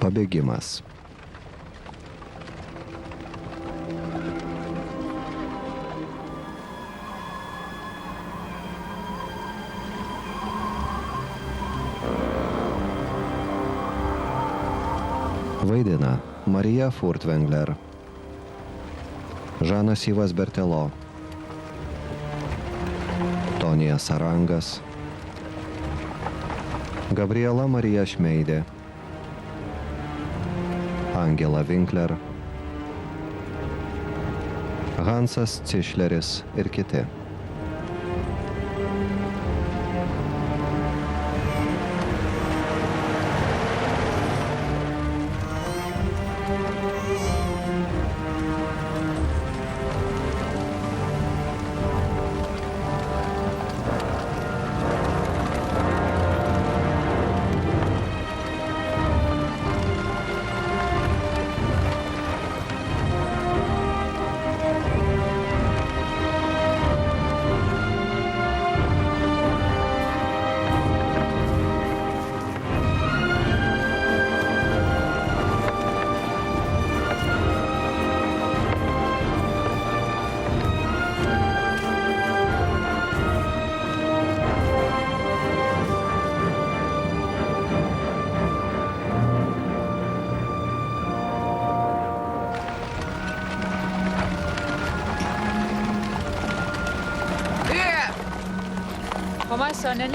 Pabėgimas. Vaidina Marija Furtwängler, Žanas Yvas Bertelo, Tonija Sarangas, Gabriela Marija Šmeidė, Angela Winkler, Hansas Cišleris ir kiti.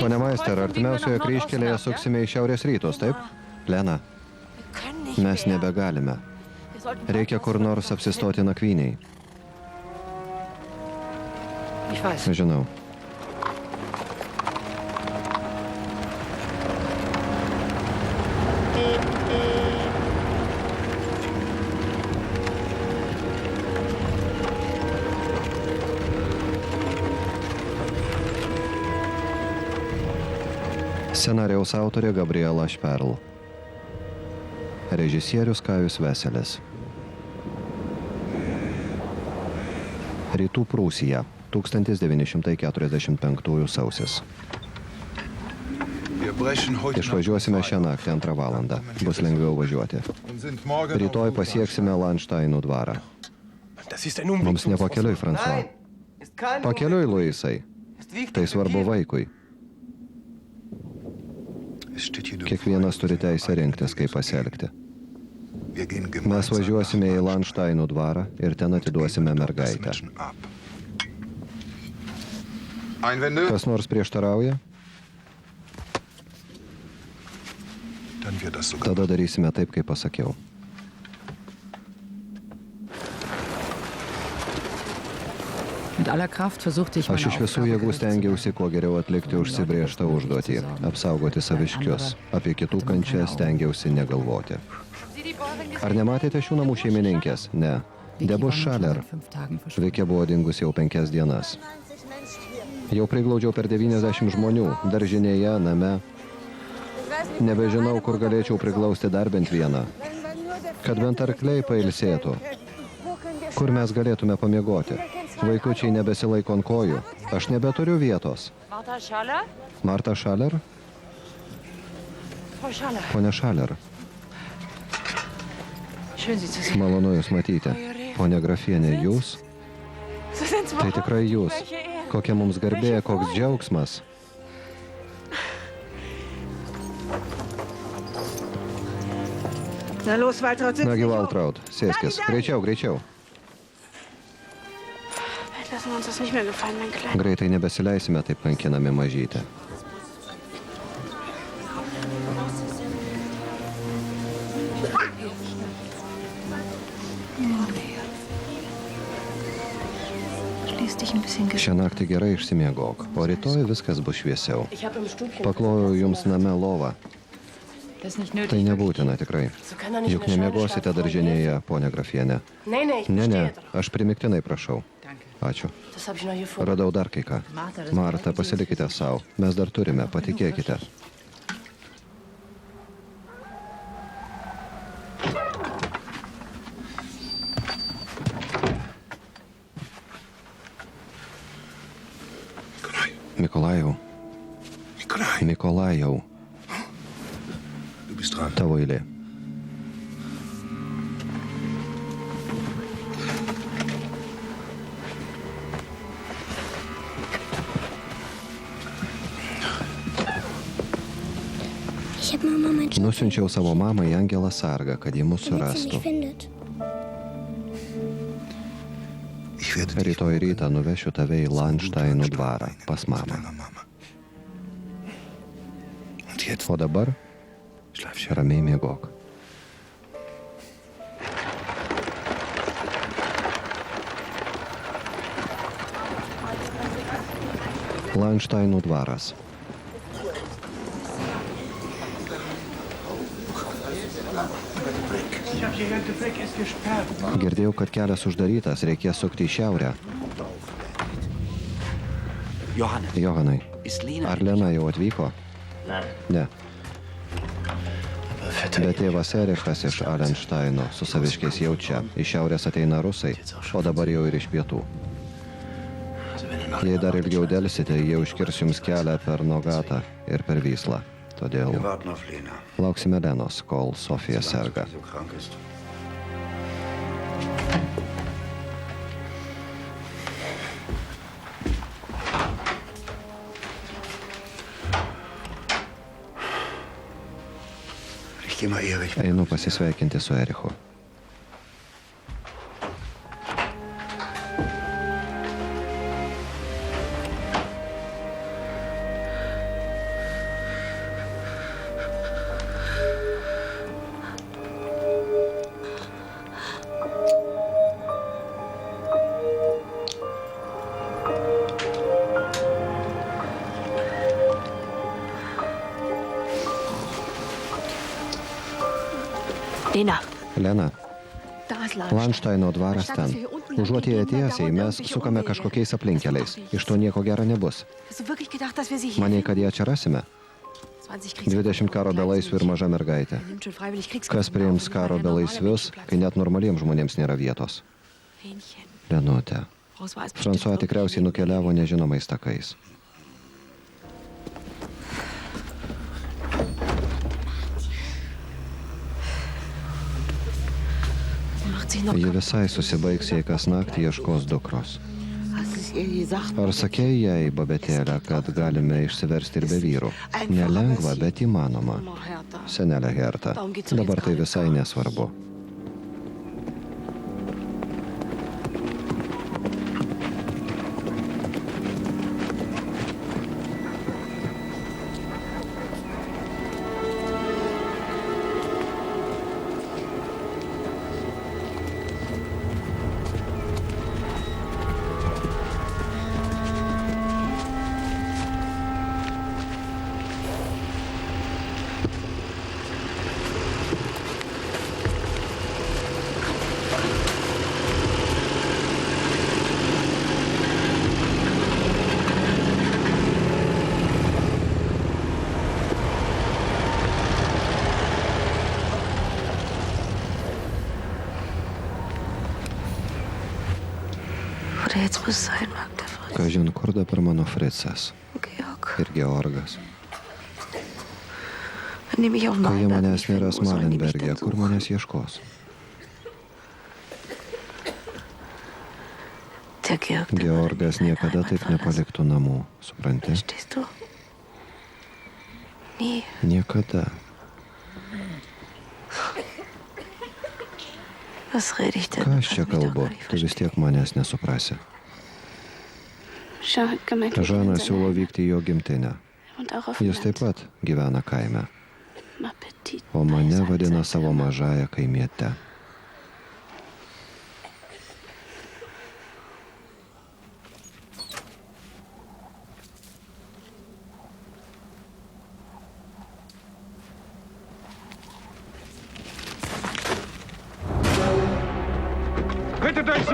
Pone Meister, artimiausioje kryžkelėje suksime į šiaurės rytus, taip? Lena, mes nebegalime. Reikia kur nors apsistoti nakvyniai. Žinau. Scenarijaus autorė Gabriela Šperl. Režisierius Kajus Veselis. Rytų Prūsija, 1945 sausis. Išvažiuosime šią naktį 2 valandą. Bus lengviau važiuoti. Rytoj pasieksime Landšteinų dvarą. Mums ne pakeliui, François. Pakeliui, Luisai. Tai svarbu vaikui. Kiekvienas turi teisę rinktis, kaip pasielgti. Mes važiuosime į Landšteinų dvarą ir ten atiduosime mergaitę. Kas nors prieštarauja? Tada darysime taip, kaip pasakiau. Aš iš visų jėgų stengiausi kuo geriau atlikti užsibrėžtą užduotį, apsaugoti saviškius. Apie kitų kančias stengiausi negalvoti. Ar nematėte šių namų šeimininkės? Ne. Debus Šaler. Vikė buvo dingus jau 5 dienas. Jau priglaudžiau per 90 žmonių, daržinėje, name. Nebežinau, kur galėčiau priglausti dar bent vieną. Kad bent arkliai pailsėtų. Kur mes galėtume pamiegoti? Vaikučiai nebesilaiko ant kojų. Aš nebeturiu vietos. Marta Šaler? Pone Šaler. Malonu Jūs matyti. Pone grafienė, Jūs? Tai tikrai Jūs. Kokia mums garbė, koks džiaugsmas. Nagi, Waltraud, sėskis. Greičiau, greičiau. Greitai nebesileisime taip kankinami mažytę. Šią naktį gerai išsimiegok, o rytoj viskas bus šviesiau. Paklojau Jums name lovą. Tai nebūtina tikrai. Juk nemiegosite daržinėje, ponia grafienė. Ne, aš primiktinai prašau. Ačiū. Radau dar kai ką. Marta, pasilikite savo. Mes dar turime, patikėkite. Mikolajau. Tavo eilė. Nusiunčiau savo mamą į Angelą sargą, kad ji mus surastų. Rytoj rytą nuvešiu tave į Landšteinų dvarą, pas mamą. O dabar ramiai miegok. Landšteinų dvaras. Girdėjau, kad kelias uždarytas, reikės sukti į šiaurę. Johanai, ar Lena jau atvyko? Ne. Bet tėvas Erichas iš Alenštaino su saviškiais jau čia. Iš šiaurės ateina rusai, o dabar jau ir iš pietų. Jei dar ilgiau delsite, jie užkirs jums kelią per Nogatą ir per Vyslą. Todėl lauksime Lenos, kol Sofija serga. Einu pasisveikinti su Erichu. Lena, Landšteino dvaras ten. Užuot jie tiesiai, mes sukame kažkokiais aplinkeliais. Iš to nieko gero nebus. Manei, kad ją čia rasime? 20 karo belaisvių ir maža mergaitė. Kas priims karo belaisvius, kai net normaliems žmonėms nėra vietos? Lenutė. François tikriausiai nukeliavo nežinomais takais. Ji visai susibaigs, jei kas naktį ieškos dukros. Ar sakei jai, babetėlė, kad galime išsiversti ir be vyrų? Nelengva, bet įmanoma. Senelė Herta, dabar tai visai nesvarbu. Kažin, kur dabar mano Fritzas ir Georgas. Kai jie manęs nėra Smalenberge, kur manęs ieškos? Georgas niekada taip nepaliktų namų, supranti? Niekada. Ką aš čia kalbu? Tu vis tiek manęs nesuprasi. Žanas siūlo vykti į jo gimtinę. Jis taip pat gyvena kaime. O mane vadina savo mažąją kaimietę.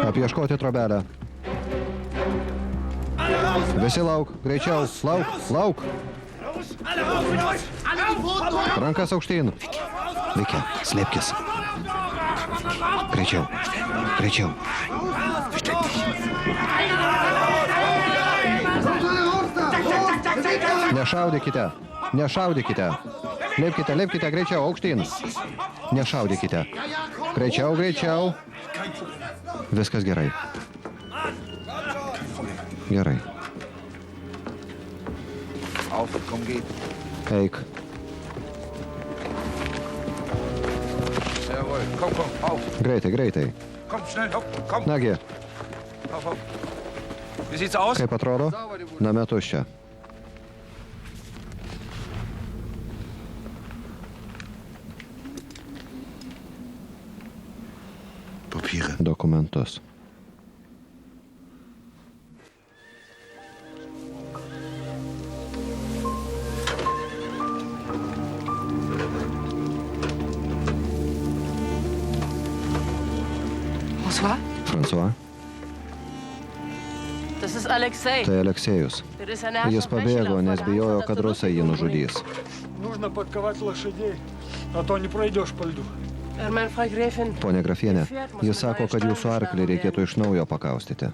Apieškoti trobelę. Visi lauk, greičiau, lauk. Rankas aukštyn. Vike, slėpkis. Greičiau. Nešaudykite. Lėpkite, greičiau, aukštyn. Nešaudykite. Greičiau. Viskas gerai. Gerai. Eik. Jawohl, komm, auf. Greitai, greitai. Komm, schnell, hopp, komm. Nagi, Auf. Wie sieht's aus? kaip atrodo? Name tuščia. Papiere. Dokumentus. François? François? Das ist Alexei. Tai Aleksejus. Jis pabėgo, nes bijojo, kad rusai jį nužudys. Нужно подковать лошадей, а то не пройдешь по льду. Meine Frau Gräfin, Pone grafienė, jis sako, kad jūsų arklį reikėtų iš naujo pakaustyti.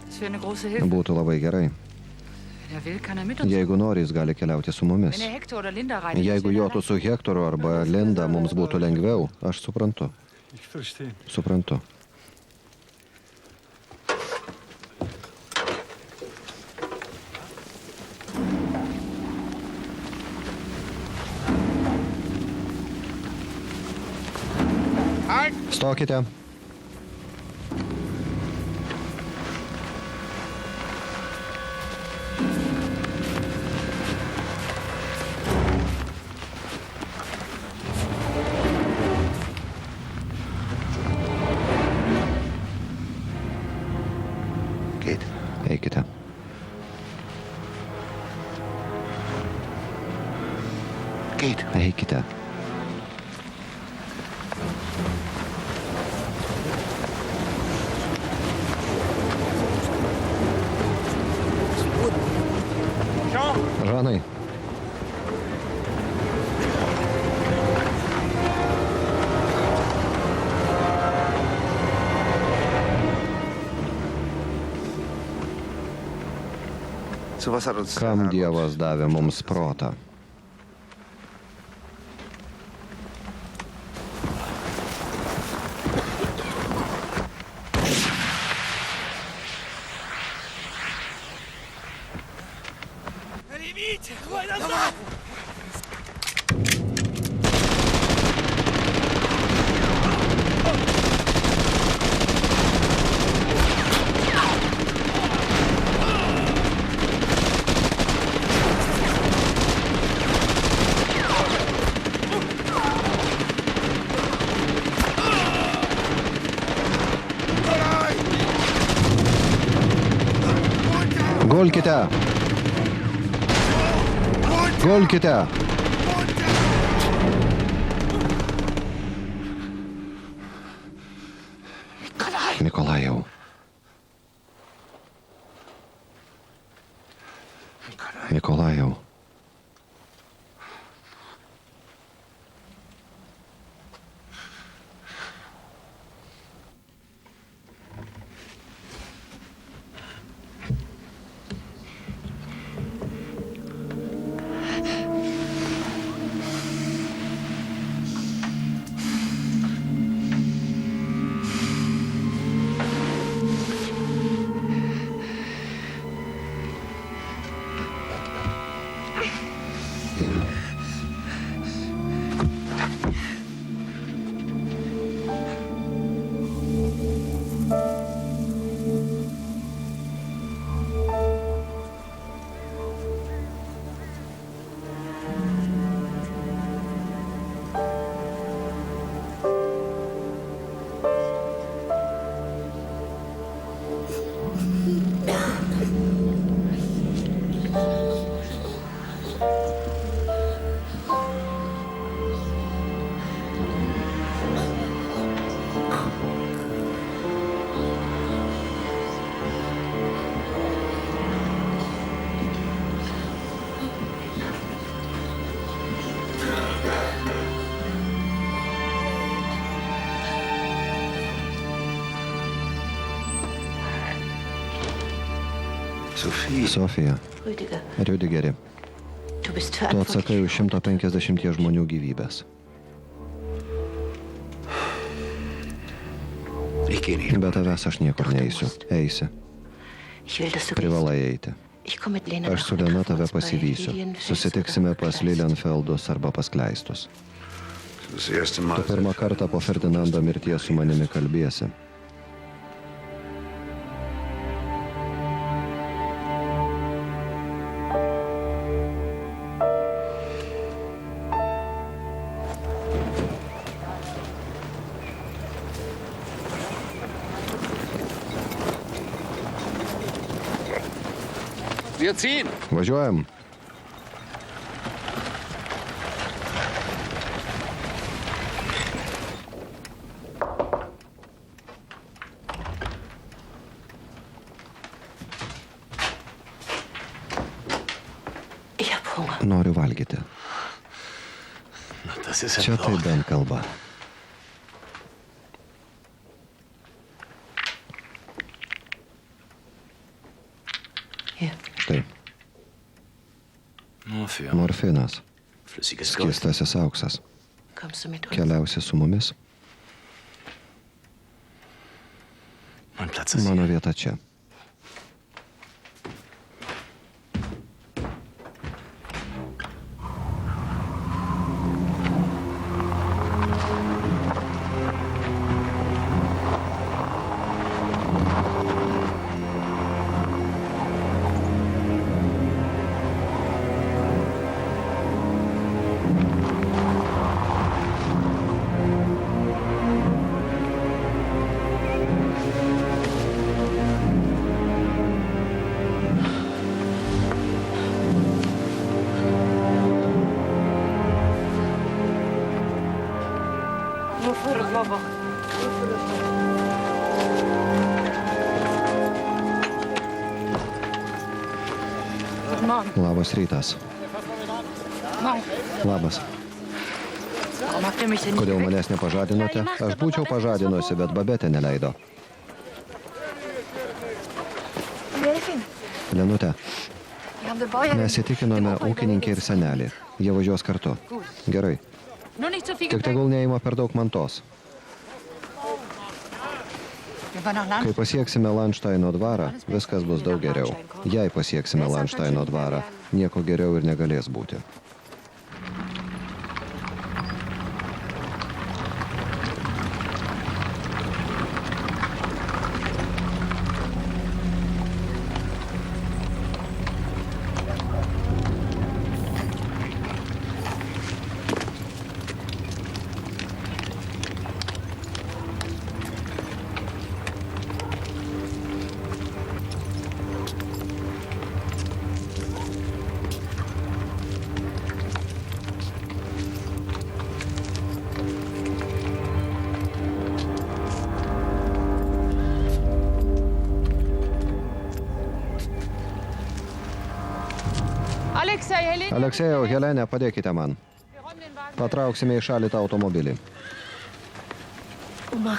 das wäre eine große Hilfe. Būtų labai gerai. Wenn er will, kann er mit uns. Jeigu nori, jis gali keliauti su mumis. Wenn er Hector oder Linda reinigt, Jeigu jotų su Hektoru arba Linda, mums būtų lengviau. Aš suprantu. Ich verstehe. Suprantu. Stokite. Geht. Eikite. Geht. Eikite. Žanai. So was hat uns Kam Dievas davė mums protą? Gulkite! Gulkite! Nikolajau. Nikolajau. Sofija, Rüdigeri, tu atsakai už 150 žmonių gyvybės. Be tavęs aš niekur neisiu. Eisi. Privalai eiti. Aš su Lena tave pasivysiu. Susitiksime pas Lilienfeldus arba pas Kleistus. Das erste Mal. Tu pirmą kartą po Ferdinando mirties su manimi kalbėsi. Wir ziehen! Važiuojam. Ich hab Hunger. Noriu valgyti. Das ist Čia tai bent kalba. Hier, Štai, Morphium. morfinas, Flüssiges Gold. skystasis auksas. kommst du mit uns? Keliausi su mumis? Mein Platz ist Mano hier. vieta čia. Wofür, Mama? Guten Morgen. Labas rytas. Morgen. Labas. Warum habt ihr mich denn nicht Kodėl geweckt? manęs nepažadinote? Aš būčiau pažadinusi, bet babetė neleido. Lenutė, mes įtikinome ūkininkę ir senelį. Jie važiuos kartu. Gerai. Nur nicht so viel Tik Gepäck. tegul neima per daug mantos. Wir fahren nach Land. Kai pasieksime Landštaino dvarą, viskas bus daug geriau. Jei pasieksime Landštaino dvarą, nieko geriau ir negalės būti. Alexei, Helene. Aleksejau, Helene, padėkite man. Wir räumen den Wagen. Patrauksime į šalitą automobilį. Oma,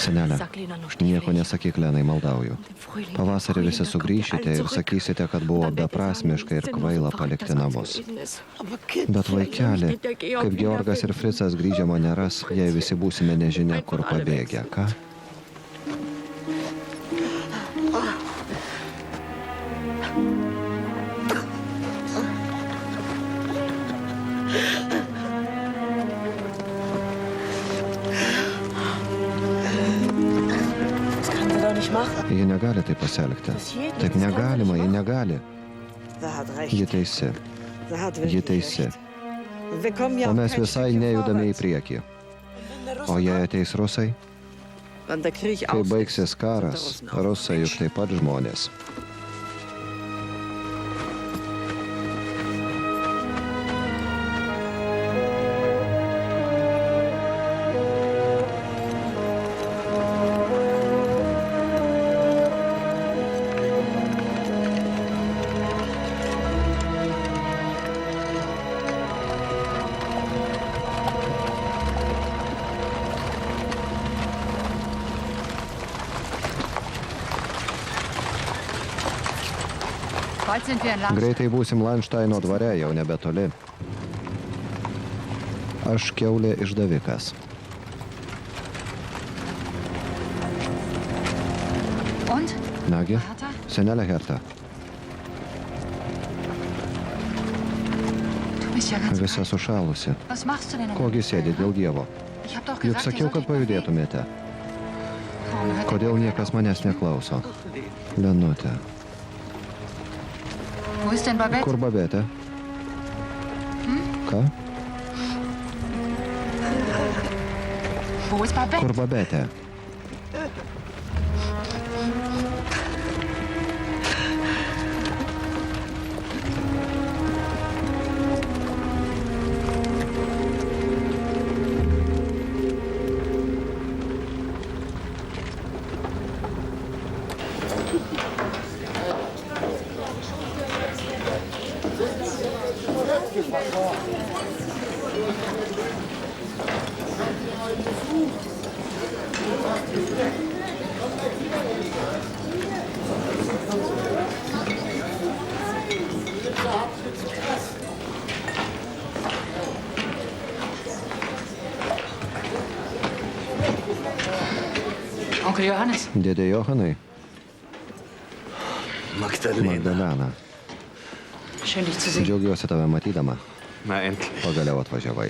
Senelė, sag Lena nur nieko stieflich. nesakyk Lenai, maldauju. Im Frühling, Pavasarį im visi Frühling, dann sugrįšite kommt ihr ir alle sakysite, kad buvo zurück. beprasmiška ir kvaila palikti namus. Bet vaikeli, vaikeli, kaip Georgas ir Fricas grįžimo neras, jei visi būsime nežinia, kur pabėgę, ką? Das kann sie doch nicht machen. Ji negali taip pasielgti. Taip negalima, ji negali. Ji teisi. Ji teisi. O mes visai nejudame į priekį. O jei ateis rusai, kai baigsis karas, rusai juk taip pat žmonės. Bald sind wir in Land. Greitai būsim Landštaino dvare, jau nebetoli. Aš kiaulė išdavikas. Und? Nagi, Hertha? senelė Herta, Du bist ja ganz Visa sušalusi. Was machst du denn? Kogi sėdi dėl Dievo? Ich hab doch Juk gesagt, sakiau, kad pajudėtumėte. Warum hört Kodėl niekas manęs neklauso? Lenutė. Wo ist denn Babette? Kur Babetė? Ką? Wo ist Babette? Kur Babetė? Onkel Johannes. Dėdė Johanai, Magdalena. Magdalena. Schön, dich zu sehen. Džiaugiuosi tave matydama. Na endlich. Pagaliau atvažiavai.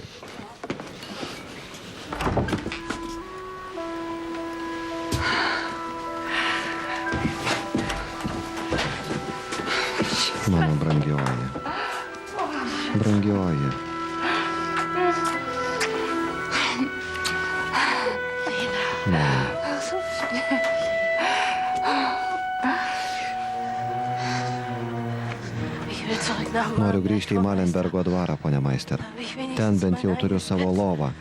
Mano brangioji. Brangioji. Mano. Ich will zurück nach Noriu grįžti į Malenbergo dvarą, ponia Meister. Ten bent jau turiu savo lovą.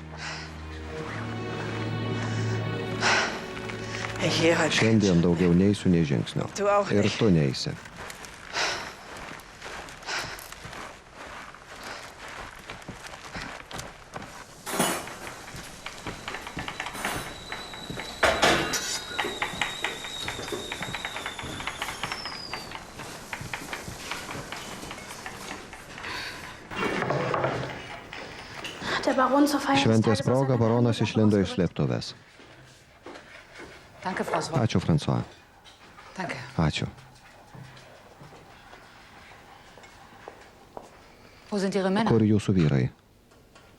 Šiandien daugiau neisiu nei žingsnio. Ir tu neisi. Der Baron zur Feier des Šventės Tages proga baronas išlindo iš slėptuvės. Danke, Frau Swart. Ačiū, François. Danke. Ačiū. Wo sind Ihre Männer? Kur jūsų vyrai?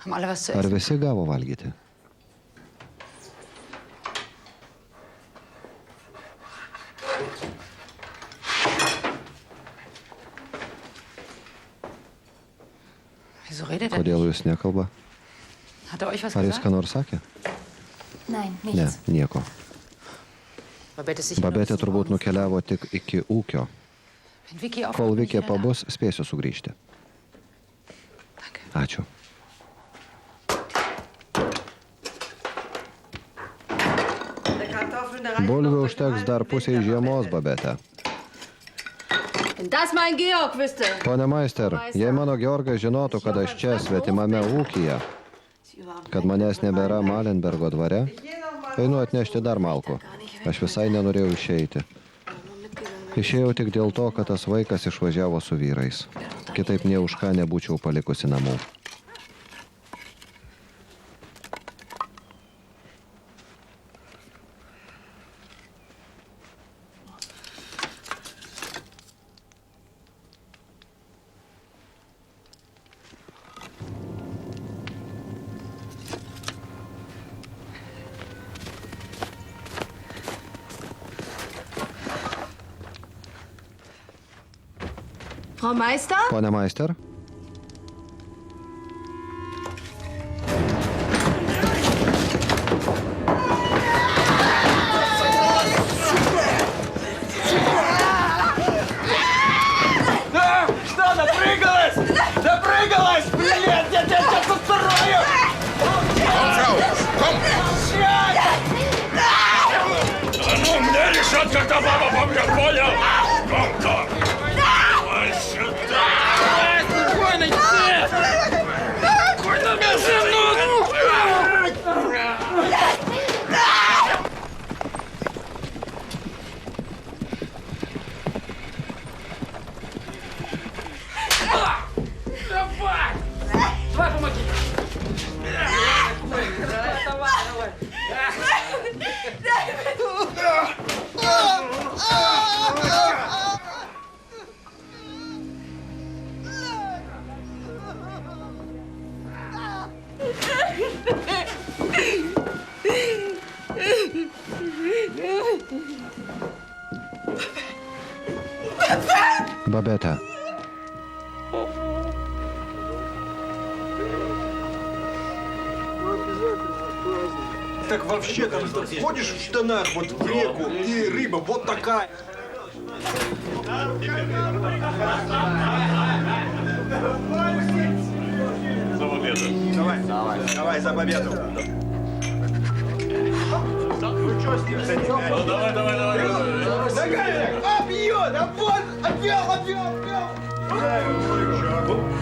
Haben alle was zu Ar essen? visi gavo valgyti? Wieso redet er Kodėl nicht? jūs nekalba? Hat er euch was Ar jis gesagt? ką nors sakė? Nein, Ne, nichts. nieko. Babette ist sicher Babetė nur bis turbūt morgen. nukeliavo tik iki ūkio. Wenn Vicky aufwacht, Kol bin ich Vikė wieder da. pabus, spėsiu sugrįžti. Danke. Ačiū. Bulvių užteks dar pusiai žiemos, Babetė. Das mein Georg wüsste. Pone Meister, jei mano Georgas žinotų, kad aš čia svetimame ūkyje, kad manęs nebėra Malenbergo dvare, einu atnešti dar malkų. Aš visai nenorėjau išeiti. Išėjau tik dėl to, kad tas vaikas išvažiavo su vyrais. Kitaip nie už ką nebūčiau palikusi namų. Frau Meister? Pone Meister? Что, допрыгалась? Допрыгалась! Привет, я тебя сейчас устрою! А ну, мне решат, когда баба побьет, понял? Гонка! Давай сюда! Спокойно, иди! Спокойно, Давай! Давай, помоги! Давай! Babete. Так вообще там ходишь в штанах вот в реку, и рыба вот такая. Давай за победу. Ну что с ним, с этим мячиком? Давай. Ногами! А, бьет! А вот! Отвел!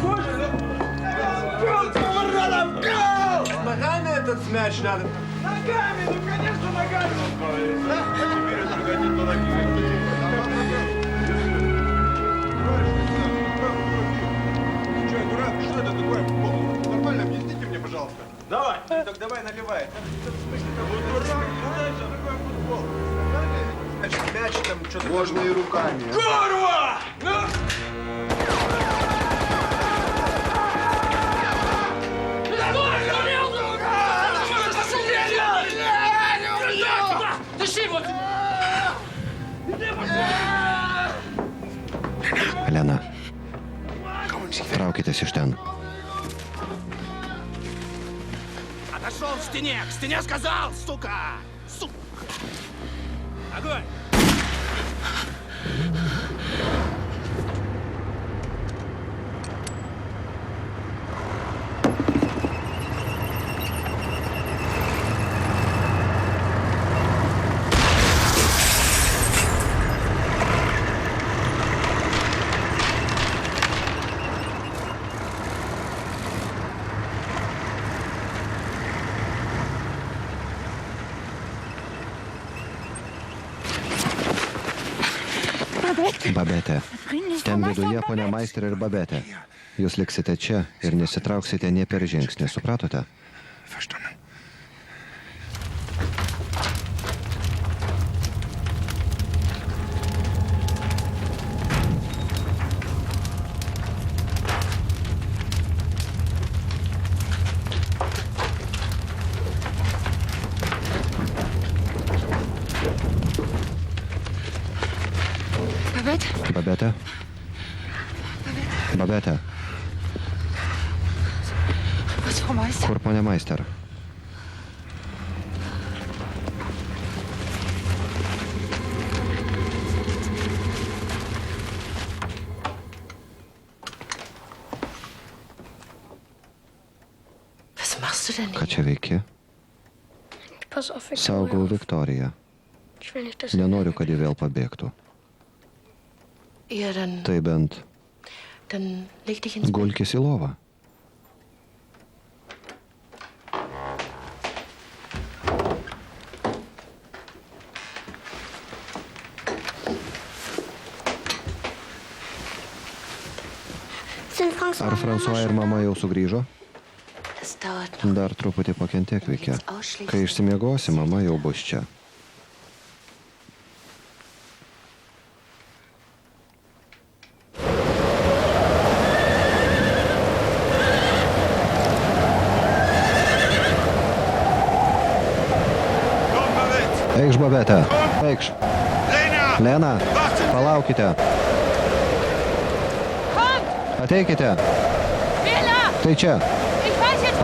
Боже, гол! Поворотом! Гол! Ногами этот мяч надо. Ногами! Ну, конечно, ногами! Теперь это годит на ноги. Че, дурак, что это такое футбол? Нормально, объясните мне, пожалуйста. Давай! Так давай, наливай. Дурак, что такое футбол? Значит, мяч там что-то... Можно и руками. Курва! Elena. Traukitės iš ten. Отошел к стене сказал, сука! Сука! Огонь! Babete. Ten viduje ponia Meister ir Babete. Jūs liksite čia ir nesitrauksite nie per žingsnį, supratote? Verstanden. Babete? Babete. Was, Frau Meister? Kur ponia Meister? Was machst du denn Ką hier? čia veiki? Pass auf, Victoria. Saugau Viktoriją. Ich will nicht, dass Nenoriu, kad ji vėl pabėgtų. Ja, Tai bent dann leg dich ins Bett. gulkis į lovą. Sind Franz Ar François ir mama jau sugrįžo? Das dauert noch. Dar truputį pakentėk, Vike. Kai išsimiegosi, mama jau bus čia. Eikš, Babete. Eikš. Lena, palaukite. Ateikite. Tai čia.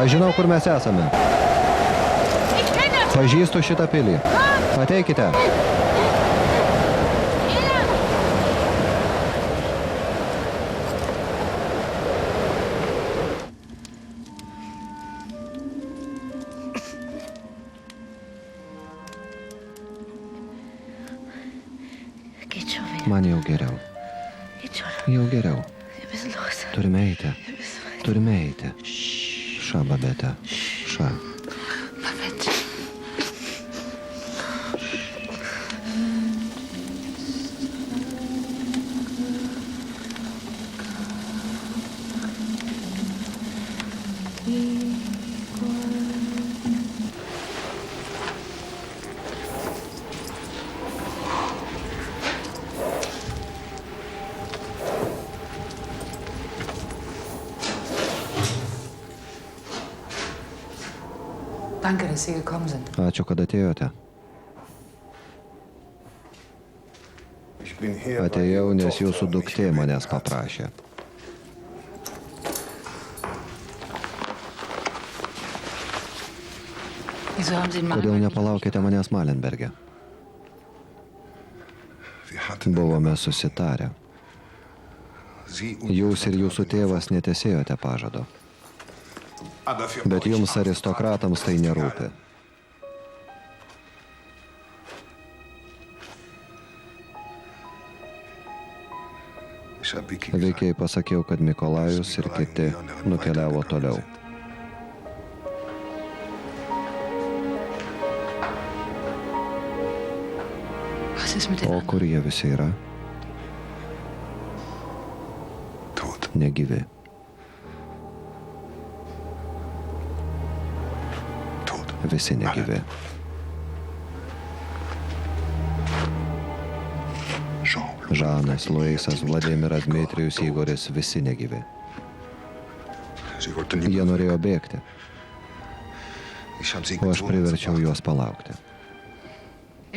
Aš žinau, kur mes esame. Pažįstu šitą pilį. Ateikite. Geht schon wieder. Man jau geriau. Geht schon. Jau geriau. Wir müssen los. Turime eiti. Turime eiti. Ša, Babete. Ša. Babette. Danke, dass Sie gekommen sind. Ačiū, kad atėjote. Atėjau, nes jūsų duktė manęs paprašė. Kodėl nepalaukite manęs Malenberge? Buvome susitarę. Jūs ir jūsų tėvas netesėjote pažado. Bet jums aristokratams tai nerūpi. Veikiai pasakiau, kad Mikolajus ir kiti nukeliavo toliau. O kur jie visi yra? Negyvi. Visi negyvi. Žanas, Luisas, Vladimiras, Dmitrijus, Igoris, visi negyvi. Jie norėjo bėgti, o aš priverčiau juos palaukti.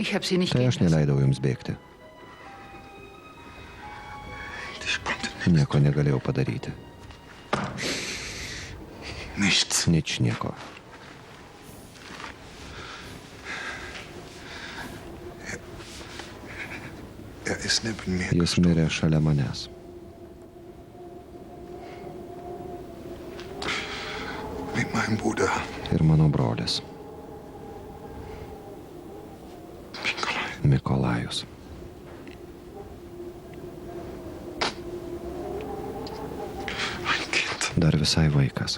Tai aš neleidau jums bėgti. Nieko negalėjau padaryti. Ničnieko. Jis mirė šalia manęs. Ir mano brolis. Mikolajus. Dar visai vaikas.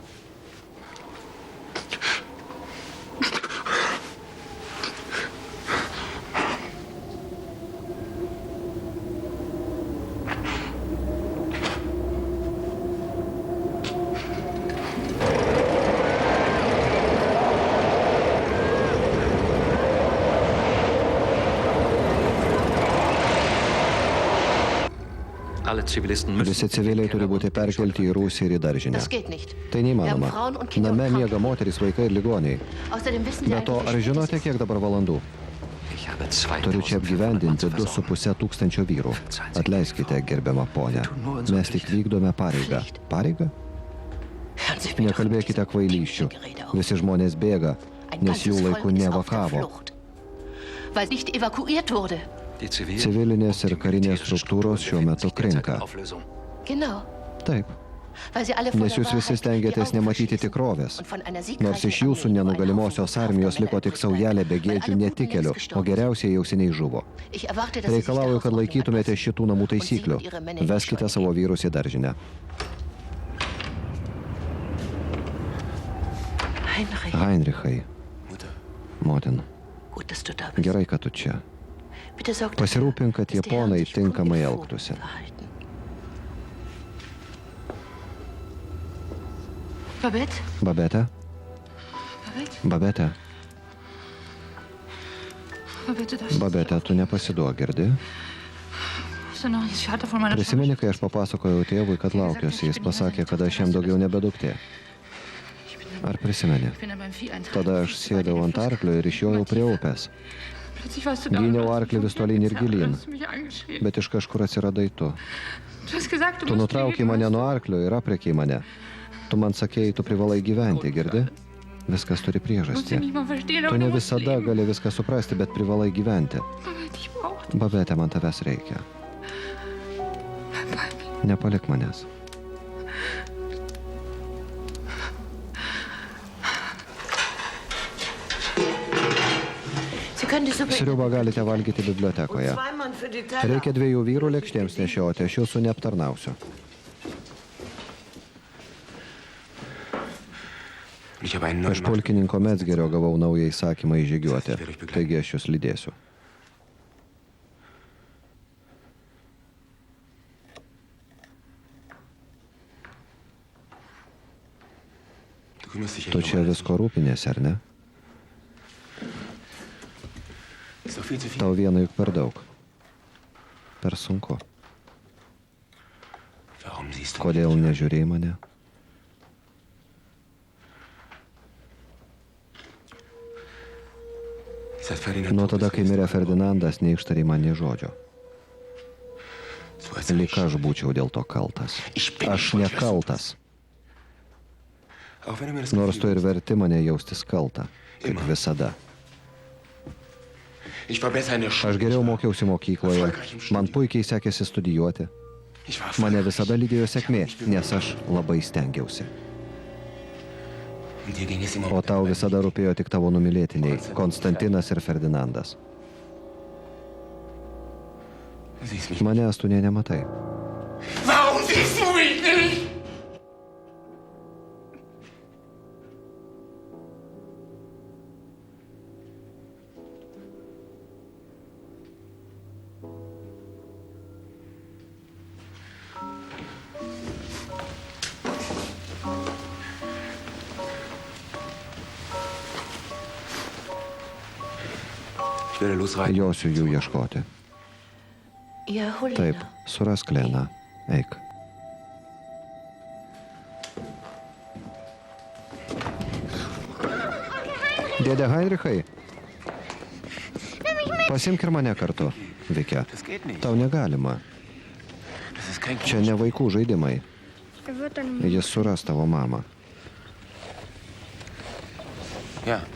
Visi civiliai turi būti perkelti į rūsį ir į daržinę. Tai neįmanoma. Name miega moterys, vaikai ir ligoniai. Be to, ar žinote, kiek dabar valandų? Turiu čia apgyvendinti 2,5 tūkstančio vyrų. Atleiskite, gerbiama ponia. Mes tik vykdome pareigą. Pareigą? Nekalbėkite kvailysčių. Visi žmonės bėga, nes jų laiku neevakavo. Civilinės ir karinės struktūros šiuo metu krinka. Taip. Nes jūs visi stengiatės nematyti tikrovės. Nors iš jūsų nenugalimosios armijos liko tik saujelė begėdžių netikėlių, o geriausiai jau seniai žuvo. Reikalauju, kad laikytumėte šitų namų taisyklių. Veskite savo vyrus į daržinę. Heinrichai. Motin. Gerai, kad tu čia. Pasirūpink, kad japonai tinkamai elgtųsi. Babete? Babete? Babete, tu nepasiduok, girdi? Prisimeni, kai aš papasakojau tėvui, kad laukiuosi, jis pasakė, kad aš jam daugiau nebeduktė. Ar prisimeni? Tada aš sėdau ant arklio ir išjojau prie upės. Gyniau arklį vis tolyn ir gilyn, bet iš kažkur atsiradai tu. Tu nutraukei mane nuo arklio ir aprėkei mane. Tu man sakėjai, tu privalai gyventi, girdi? Viskas turi priežastį. Tu ne visada gali viską suprasti, bet privalai gyventi. Babete, man tavęs reikia. Nepalik manęs. Sriubą galite valgyti bibliotekoje. Reikia 2 vyrų lėkštėms nešioti, aš jūsų neaptarnausiu. Iš pulkininko Metzgerio gavau naują įsakymą įžygiuoti, taigi aš jūs lydėsiu. Tu čia visko rūpinėsi, ar ne? Tau viena juk per daug. Per sunku. Kodėl nežiūrėjai mane? Nuo tada, kai mirė Ferdinandas, neištarė man nė žodžio. Lyg aš būčiau dėl to kaltas. Aš nekaltas. Nors tu ir verti mane jaustis kaltą, kaip visada. Aš geriau mokiausi mokykloje, man puikiai sekėsi studijuoti. Mane visada lydėjo sėkmė, nes aš labai stengiausi. O tau visada rūpėjo tik tavo numylėtiniai, Konstantinas ir Ferdinandas. Manęs tu nė nematai. Warum siehst du mich nicht? Josiu jų ieškoti. Ja, hol ihn. Taip, surask Leną. Eik. Dėdė Heinrichai, pasimk ir mane kartu, Vike. Tau negalima. Čia ne vaikų žaidimai. Er wird dann... Jis suras tavo mamą.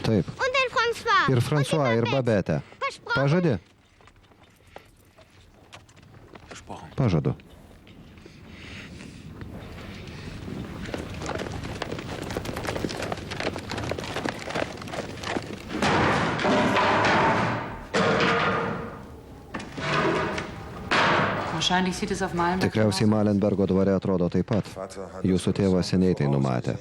Taip. Und den François. Ir François, ir Babetę. Pažadi? Pažadu. Wahrscheinlich sieht es auf Malenberg Tikriausiai Malenbergo dvare atrodo taip pat. Jūsų tėvas seniai tai numatė.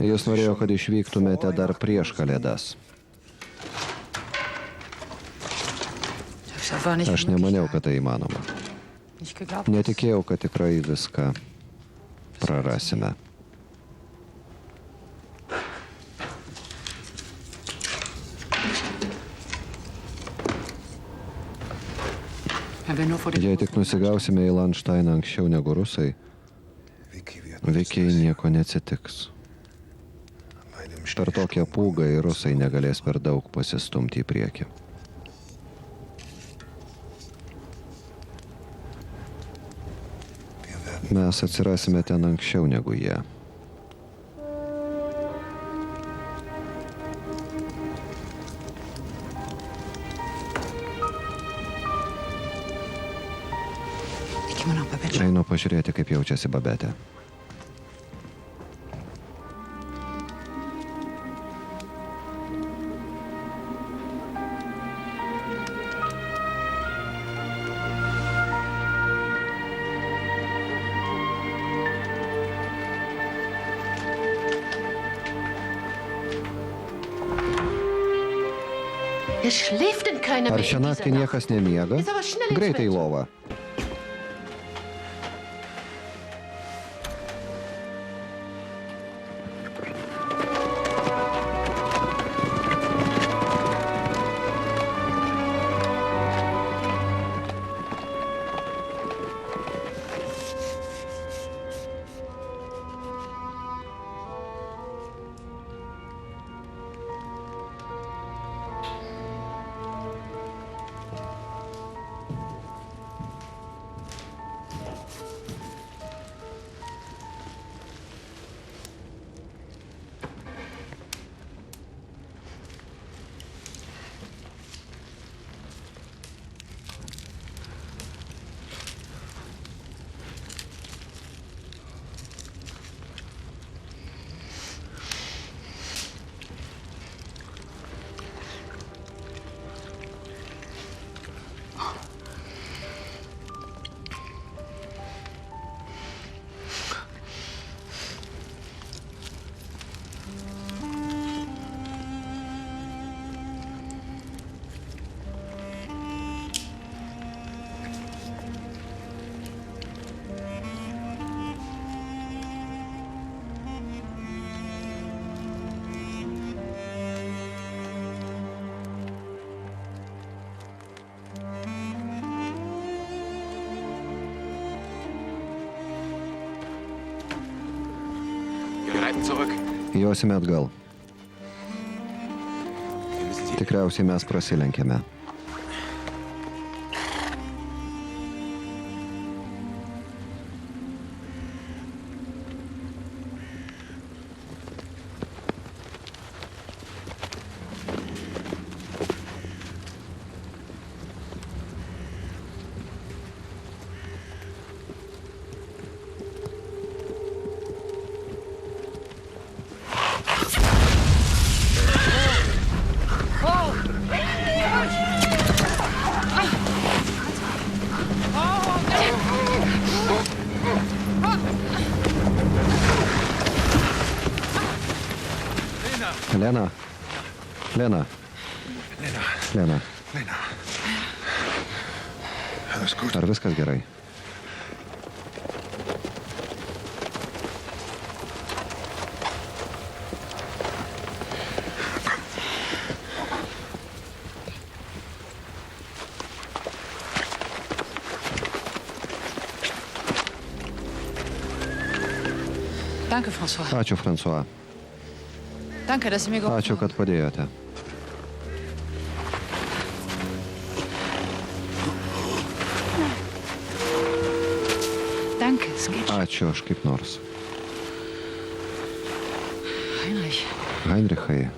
Jis norėjo, kad išvyktumėte dar prieš Kalėdas. Aš nemaniau, kad tai įmanoma. Netikėjau, kad tikrai viską prarasime. Jei tik nusigausime į Landšteiną anksčiau negu rusai, Vikiai nieko neatsitiks. Per tokią pūgą ir rusai negalės per daug pasistumti į priekį. Mes atsirasime ten anksčiau negu jie. Einu pažiūrėti, kaip jaučiasi Babetė. Er schläft denn keiner Ar mehr šią in naktį dieser niekas nemiega? Ist aber schnell ins Greitai į Bett. lovą. Josime atgal. Tikriausiai mes prasilenkėme. Lena. Lena. Lena. Alles gut. Ar viskas gerai? Danke, François. Ačiū, François. Danke, dass Sie mir geholfen Ačiū, kad padėjote. haben. Danke, es geht schon. Ačiū, aš kaip nors. Heinrich, Heinrichai,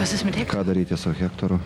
was ist mit Hector? ką daryti su Hektoru?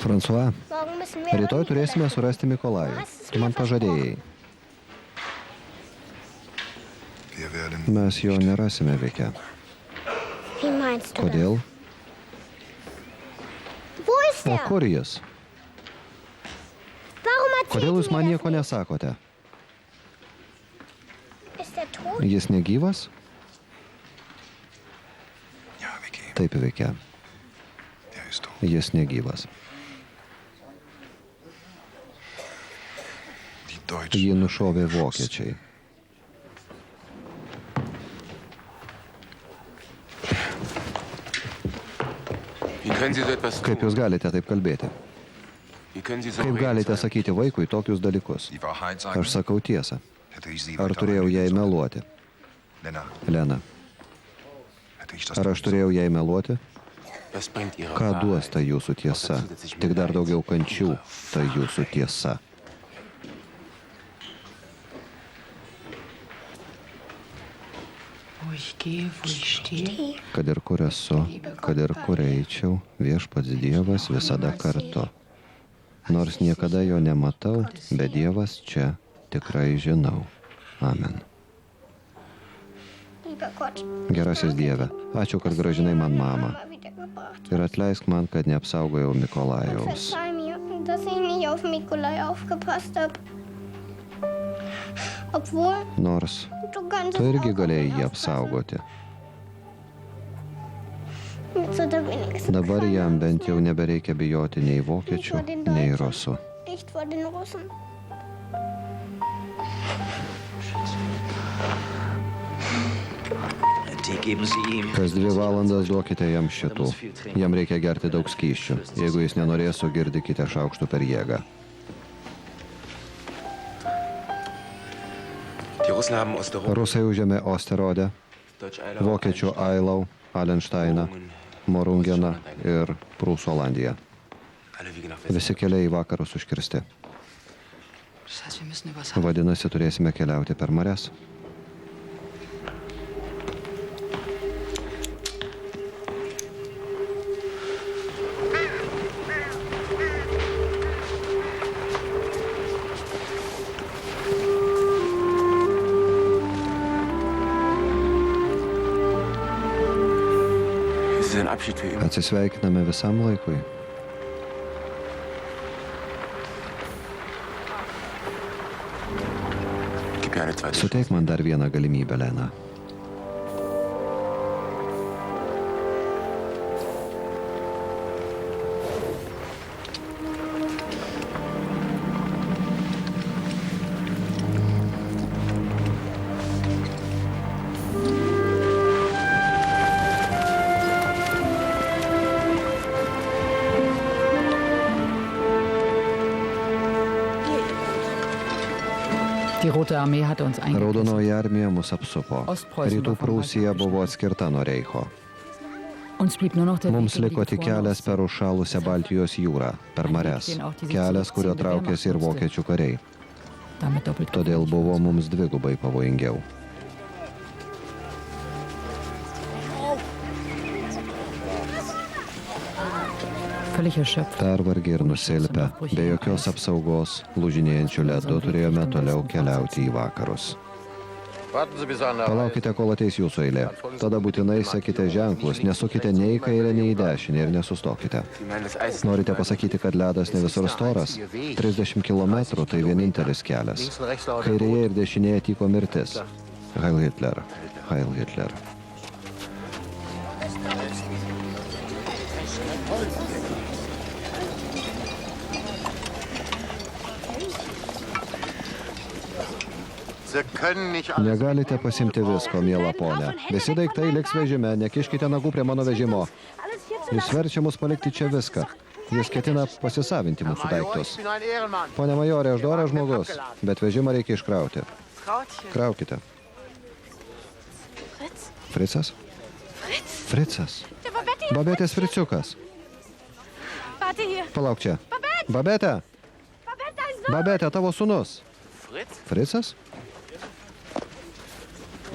François, rytoj turėsime surasti Mikolajų. Tu man pažadėjai. Mes jo nerasime, Vike. Kodėl? O kur jis? Kodėl jūs man nieko nesakote? Jis negyvas? Taip, Vike. Jis negyvas. Jį nušovė vokiečiai. Kaip jūs galite taip kalbėti? Kaip galite sakyti vaikui tokius dalykus? Aš sakau tiesą. Ar turėjau jai meluoti? Lena. Ar aš turėjau jai meluoti? Ką duos ta jūsų tiesa? Tik dar daugiau kančių ta jūsų tiesa. Kad ir kur esu, kad ir kur eičiau, viešpats Dievas visada kartu. Nors niekada jo nematau, bet Dievas čia tikrai žinau. Amen. Gerasis Dieve, ačiū, kad grąžinai man mamą. Ir atleisk man, kad neapsaugojau Mikolajaus. Nors tu irgi galėjai jį apsaugoti. Dabar jam bent jau nebereikia bijoti nei vokiečių, nei rusų. Kas 2 valandas duokite jam šitų. Jam reikia gerti daug skysčių. Jeigu jis nenorės, sugirdykite šaukštų per jėgą. Rusai užėmė Osterodę, vokiečių Eilau, Alenšteiną, Morungeną ir Prūsų Olandiją. Visi keliai į vakarus užkirsti. Vadinasi, turėsime keliauti per marias. Atsisveikiname visam laikui. Suteik man dar vieną galimybę, Lena. Die Rote Armee hatte uns eingekesselt. Raudonoji armija mus apsupo. Rytų Prūsija buvo atskirta nuo Reicho. Uns blieb nur noch der Mums Weg über liko die tik kelias per užšalusią Baltijos jūrą, per marias. Kelias, kurio traukėsi ir vokiečių kariai. Damit doppelt Todėl buvo mums dvigubai pavojingiau. völlig erschöpft. Pervargę ir nusilpę, be jokios apsaugos, lūžinėjančių ledų turėjome toliau keliauti į vakarus. Palaukite, kol ateis jūsų eilė. Tada būtinai sekite ženklus, nesukite nei į kairę, nei į dešinę ir nesustokite. Norite pasakyti, kad ledas ne visur storas? 30 km tai vienintelis kelias. Kairėje ir dešinėje tyko mirtis. Heil Hitler. Heil Hitler. Negalite pasimti visko, miela ponė. Visi daiktai liks vežime, nekiškite nagų prie mano vežimo. Jis verčia mus palikti čia viską. Jis ketina pasisavinti mūsų daiktus. Pone majorė, aš doras žmogus, bet vežimą reikia iškrauti. Kraukite. Fricas? Fricas. Babetės Friciukas. Palauk čia. Babetė! Babetė, tavo sūnus. Fricas?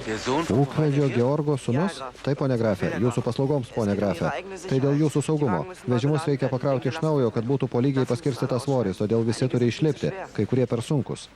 Ūkvedžio Georgo sūnus? Taip, ponė grafė. Jūsų paslaugoms, ponė grafė. Tai dėl jūsų saugumo. Vežimus reikia pakrauti iš naujo, kad būtų po lygiai paskirstytas svoris, todėl visi turi išlipti, kai kurie per sunkus.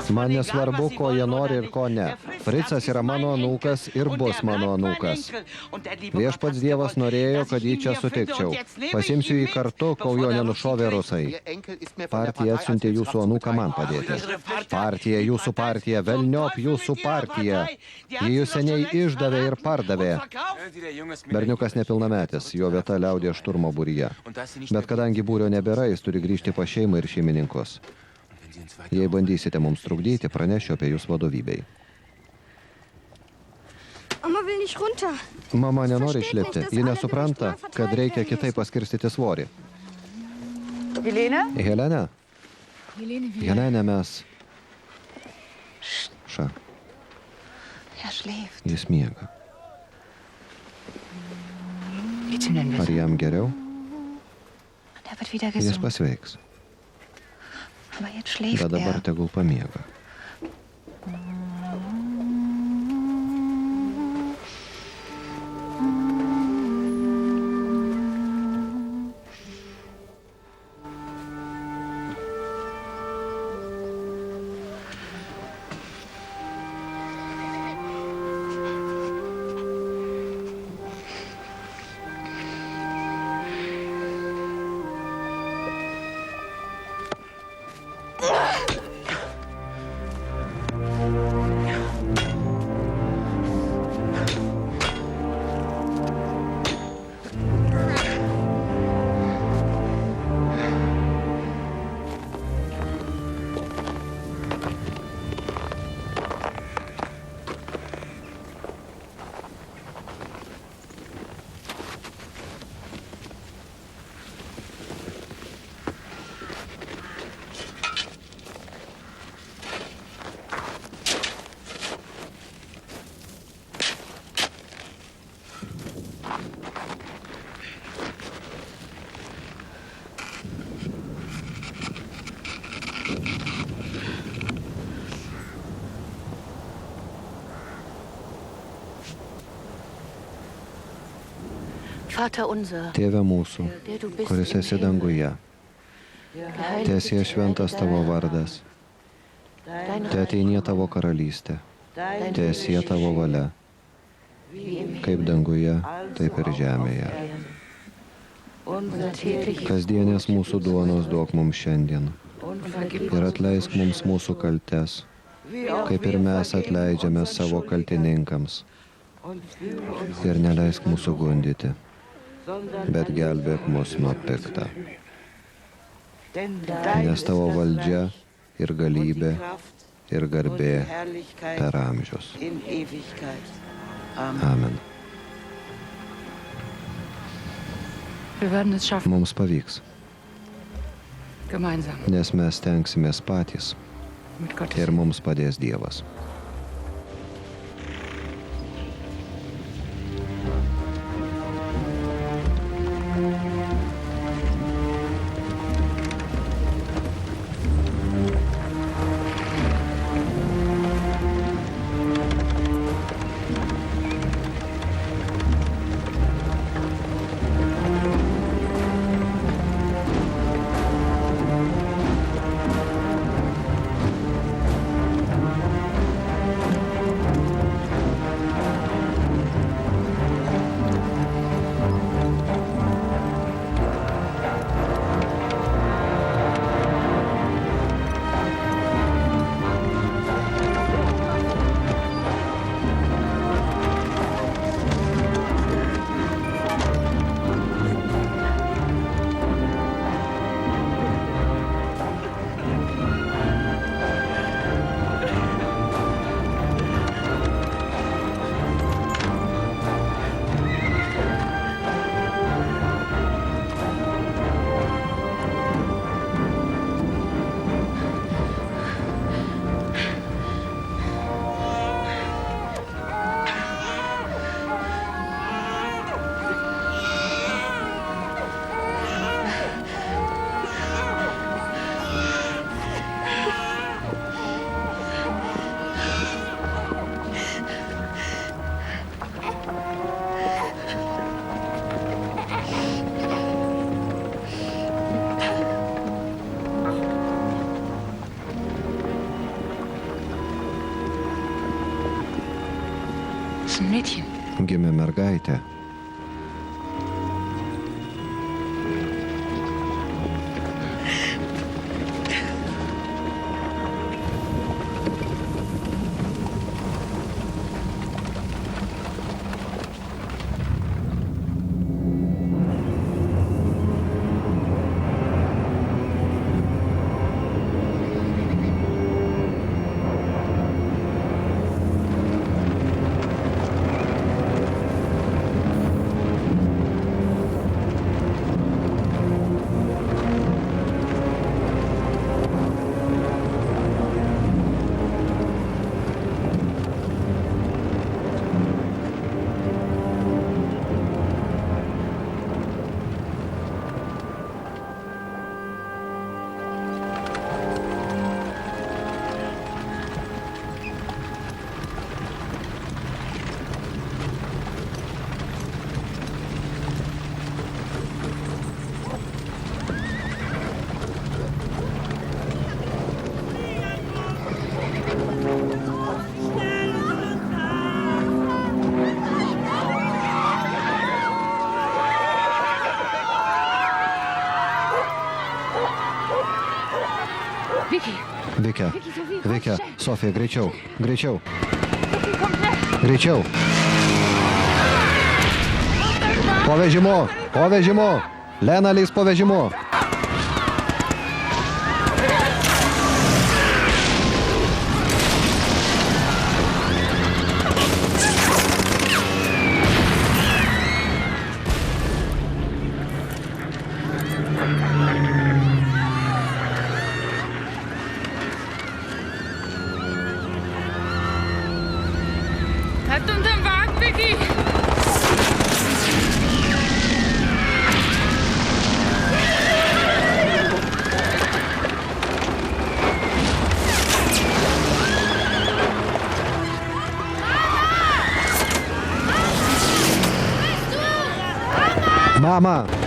Man nesvarbu, ko jie nori ir ko ne. Fricas yra mano anūkas ir bus mano anūkas. Viešpats Dievas norėjo, kad jį čia sutikčiau. Pasimsiu jį kartu, kol jo nenušovė rusai. Partija atsiuntė jūsų anūką man padėti. Partija, jūsų partija, velniop jūsų partija. Jį jūs seniai išdavė ir pardavė. Berniukas nepilnametis, jo vieta liaudė šturmo būryje. Bet kadangi būrio nebėra, jis turi grįžti pas šeimą ir šeimininkus. Jei bandysite mums trukdyti, pranešiu apie jūs vadovybei. Mama nenori išlipti. Ji nesupranta, kad reikia kitaip paskirstyti svorį. Helena? Helena, mes... Ša. Jis miega. Ar jam geriau? Jis pasveiks. Bet dabar tegul pamiega. Tėve mūsų, kuris esi danguje, teesie šventas tavo vardas, teateinie tavo karalystė, teesie tavo valia, kaip danguje, taip ir žemėje. Kasdienės mūsų duonos duok mums šiandien ir atleisk mums mūsų kaltes, kaip ir mes atleidžiame savo kaltininkams. Ir neleisk mūsų gundyti, bet gelbėk mus nuo pikta. Nes tavo valdžia ir galybė ir garbė per amžius. Amen. Wir werden es schaffen, Mums pavyks, gemeinsam nes mes tenksimės patys mit Gott. ir mums padės Dievas. Gimė mergaitė. Vikia, Sofija, greičiau, greičiau. Greičiau. Po vežimu, po vežimu. Lena lys po vežimu. Halt unterm Wagen, Vicky! Mama!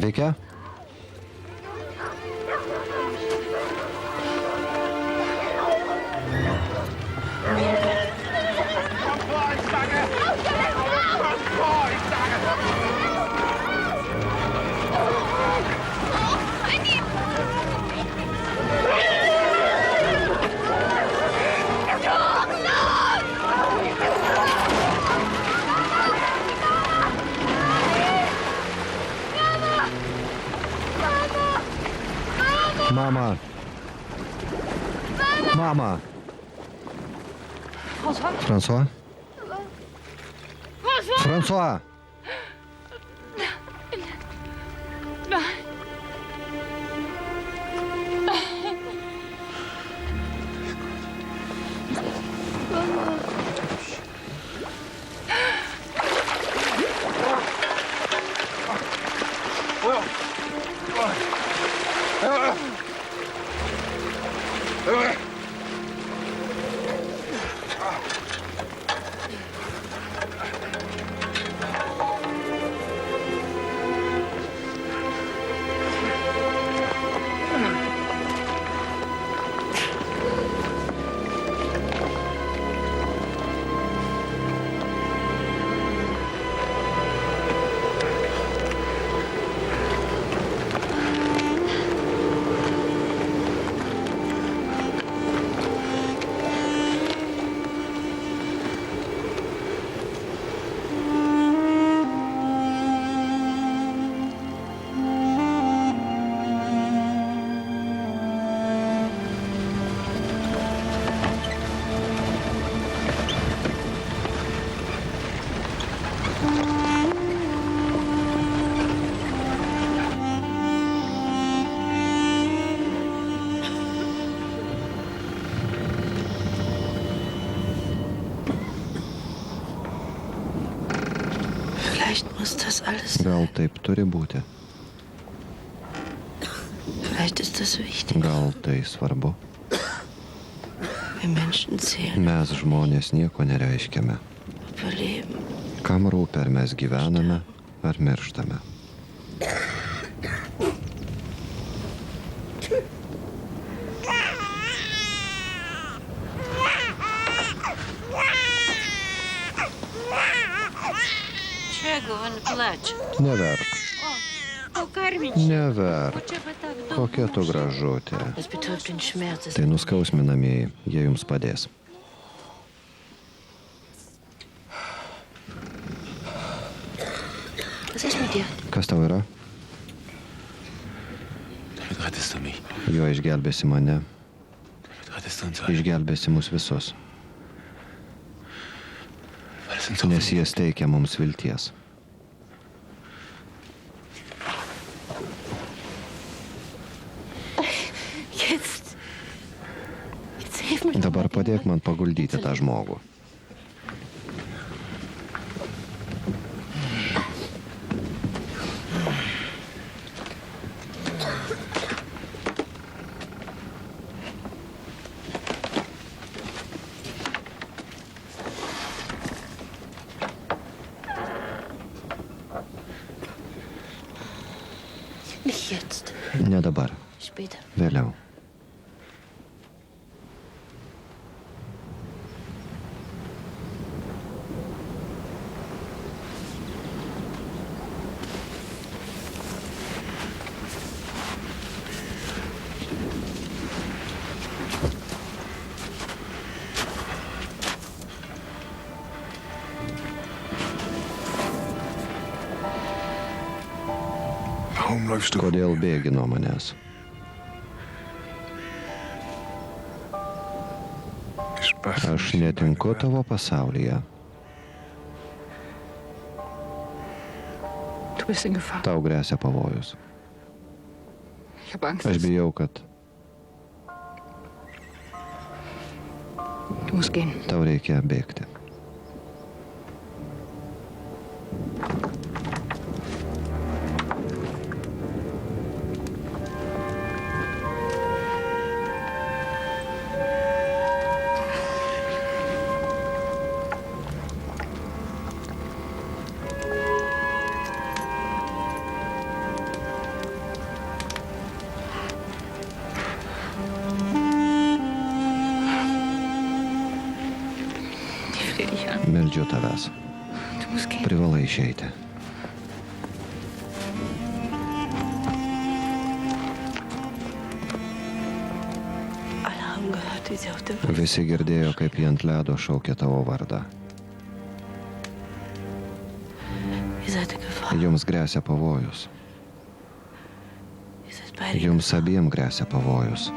Veikia? Mama. Mama. François? François! Vielleicht muss das alles Gal taip turi būti. Vielleicht ist das wichtig. Gal tai svarbu. Wir Menschen zählen, Mes žmonės nieko nereiškiame. ob wir leben. Kam rūpi, ar mes gyvename, ar mirštame. Чего он плачет? Neverk. Neverk. Чего так долго? Kokia tu gražutė. Es betäubt den Schmerz. Es Tai nuskausminamieji, jie jums padės. Was ist mit dir? Kas tau yra? Damit rettest du mich. Jo išgelbėsi mane, Damit rettest du uns alle. išgelbėsi mus visus, Weil es uns so nes jis teikia mums vilties. Jetzt hilf mir. Dabar padėk man paguldyti tą žmogų. Nicht jetzt. Ne dabar, Später. vėliau. Warum läufst du? Kodėl bėgi nuo manęs? Ich passe Aš netinku tavo pasaulyje. Du bist in Gefahr. Tau grėsia pavojus. Ich habe Angst. Aš bijau, kad Du musst gehen. tau reikia bėgti. dich an. Meldžiu tavęs. Du musst gehen. Privalai išeiti. Alle haben gehört, wie sie auf der Welt Visi girdėjo, kaip jie ant ledo šaukė tavo vardą. Ihr seid in Gefahr. Jums grėsia pavojus. Ihr seid beide in Jums abiem grėsia pavojus.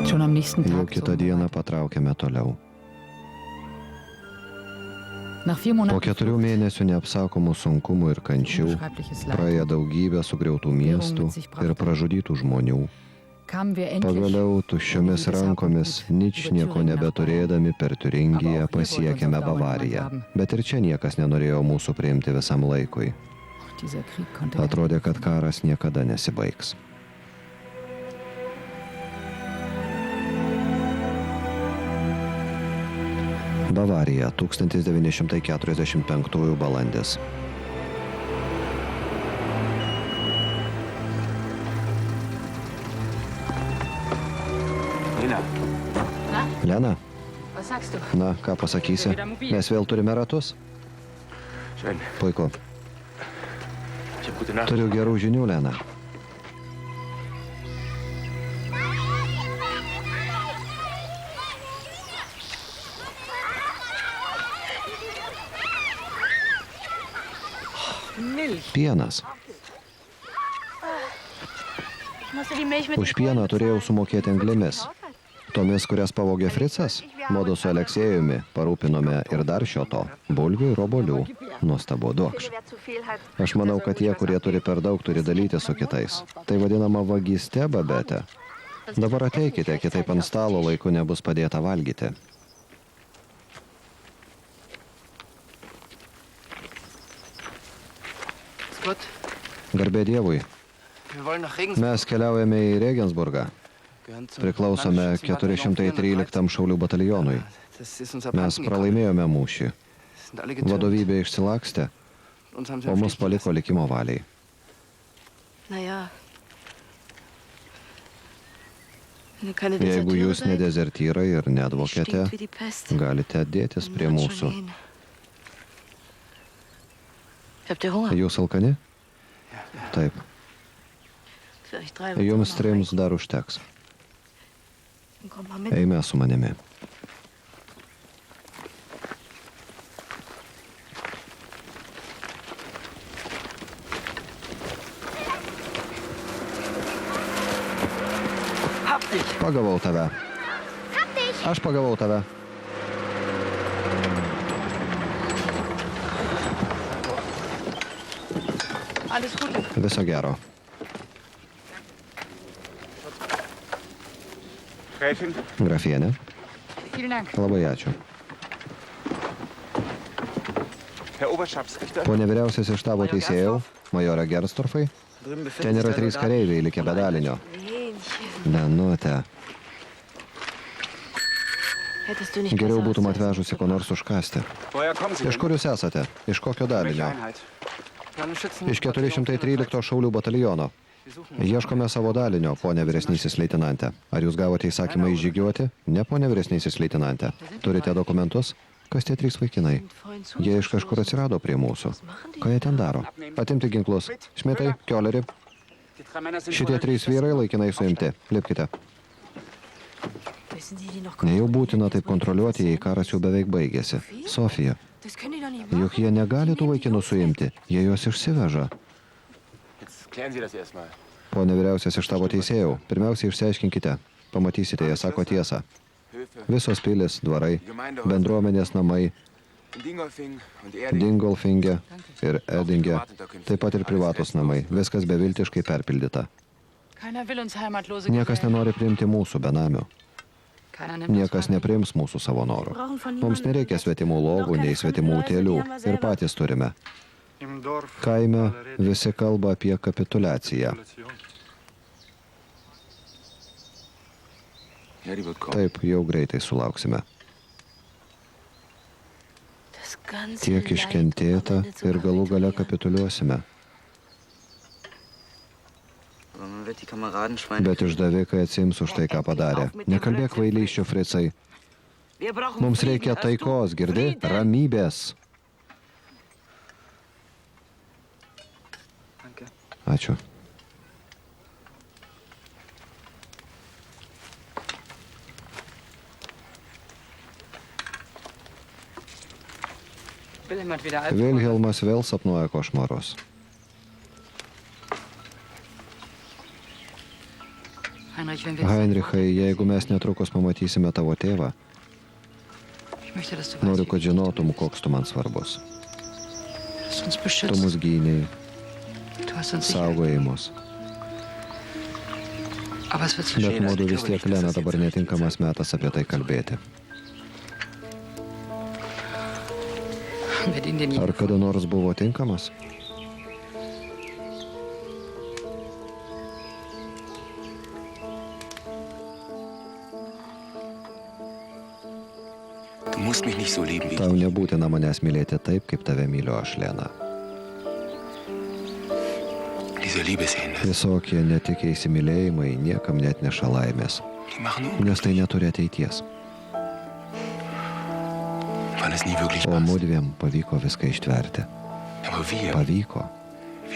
Schon am nächsten Jau Tag. kitą dieną patraukėme toliau. Nach 4 Po Monaten 4 mėnesių neapsakomų sunkumų ir kančių unbeschreibliches Leid praėjo daugybę sugriautų miestų ir pražudytų žmonių. kamen wir endlich Pagaliau tuščiomis rankomis, ničnieko nebeturėdami per Tiuringiją pasiekėme Bavariją. Bet ir čia niekas nenorėjo mūsų priimti visam laikui. dieser Krieg konnte Atrodė, kad karas niekada nesibaigs. Bavarija, 1945 balandis. Lena, Lena, Was sagst du? na, ką pasakysi? Mes vėl turime ratus? schön. Puiku. Ich habe gute Nacht. Turiu gerų žinių, Lena. Pienas. Už pieną turėjau sumokėti anglimis. Tomis, kurias pavogė Fricas, modu su Aleksėjumi parūpinome ir dar šio to. Bulvių ir obuolių. Nuostabu, duokš. Aš manau, kad tie, kurie turi per daug, turi dalyti su kitais. Tai vadinama vagyste, babete. Dabar ateikite, kitaip ant stalo laiku nebus padėta valgyti. Garbė Dievui. Mes keliaujame į Regensburgą. Priklausome 413 šaulių batalionui. Mes pralaimėjome mūšį. Vadovybė išsilakstė, o mus paliko likimo valiai. Jeigu jūs ne dezertyrai ir ne advokate, galite dėtis prie mūsų. Jūs alkani? Taip. Jums 3 dar užteks. Eime su manimi. Pagavau tave. Aš pagavau tave. Viso gero. Gräfin, Grafienė, Vielen Dank. labai ačiū. Herr Oberstabsrichter, Pone vyriausiasis štabo teisėjau, majorė Gerstorfai, ten yra 3 kareiviai likę be dalinio. Lenutė, geriau būtum atvežusi ko nors užkasti. woher kommen Sie Iš denn? kur jūs esate? Iš kokio Welche dalinio? Einheit? Iš 413 šaulių bataliono. Ieškome savo dalinio, ponė vyresnysis leitenantė. Ar jūs gavote įsakymą įžygiuoti? Ne, ponė vyresnysis leitenantė. Turite dokumentus? Kas tie 3 vaikinai? Jie iš kažkur atsirado prie mūsų. Ką jie ten daro? Atimti ginklus. Šmitai, Kioleri. Die 3 Männer sind Šitie 3 vyrai laikinai suimti. Lipkite. Nejau būtina taip kontroliuoti, jei karas jau beveik baigėsi. Sofija, juk jie negali tų vaikinų suimti. Jie juos išsiveža. Jetzt klären Sie das erstmal. Pone vyriausiasis štabo teisėjau, pirmiausia išsiaiškinkite. Pamatysite, jie sako tiesą. Höfe, Visos pilis, dvarai, bendruomenės namai, in Dingolfing und Erding. Dingolfinge ir Edinge, taip pat ir privatus namai. Viskas beviltiškai perpildyta. Keiner will uns Heimatlose Niekas gefährden. nenori priimti mūsų benamių. Niekas nepriims mūsų savo norų. Mums nereikia svetimų lovų, nei svetimų tėlių. Ir patys turime. Im Dorf Kaime visi kalba apie kapituliaciją. Ja, die wird kommen. Taip, jau greitai sulauksime. Tiek iškentėta ir galų gale kapituliuosime. Bet išdavikai atsiims už tai, ką padarė. Nekalbėk kvailysčių, fricai. Mums reikia taikos, girdi? Ramybės. Ačiū. Vilhelmas vėl sapnuoja košmarus. Heinrichai, jeigu mes netrukus pamatysime tavo tėvą, noriu, kad žinotum, koks tu man svarbus. Tu mus gyniai, saugojai mus. Bet modu vis tiek, Lena, dabar netinkamas metas apie tai kalbėti. Ar kada nors buvo tinkamas? Du musst mich nicht so lieben wie Tau nebūtina manęs mylėti taip, kaip tave myliu aš, Lena. diese Liebeshände. Visokie netikę įsimylėjimai niekam net neša laimės, Die machen nes tai neturi ateities. weil es nie wirklich O passt. mudviem pavyko viską ištverti. Aber wir Pavyko,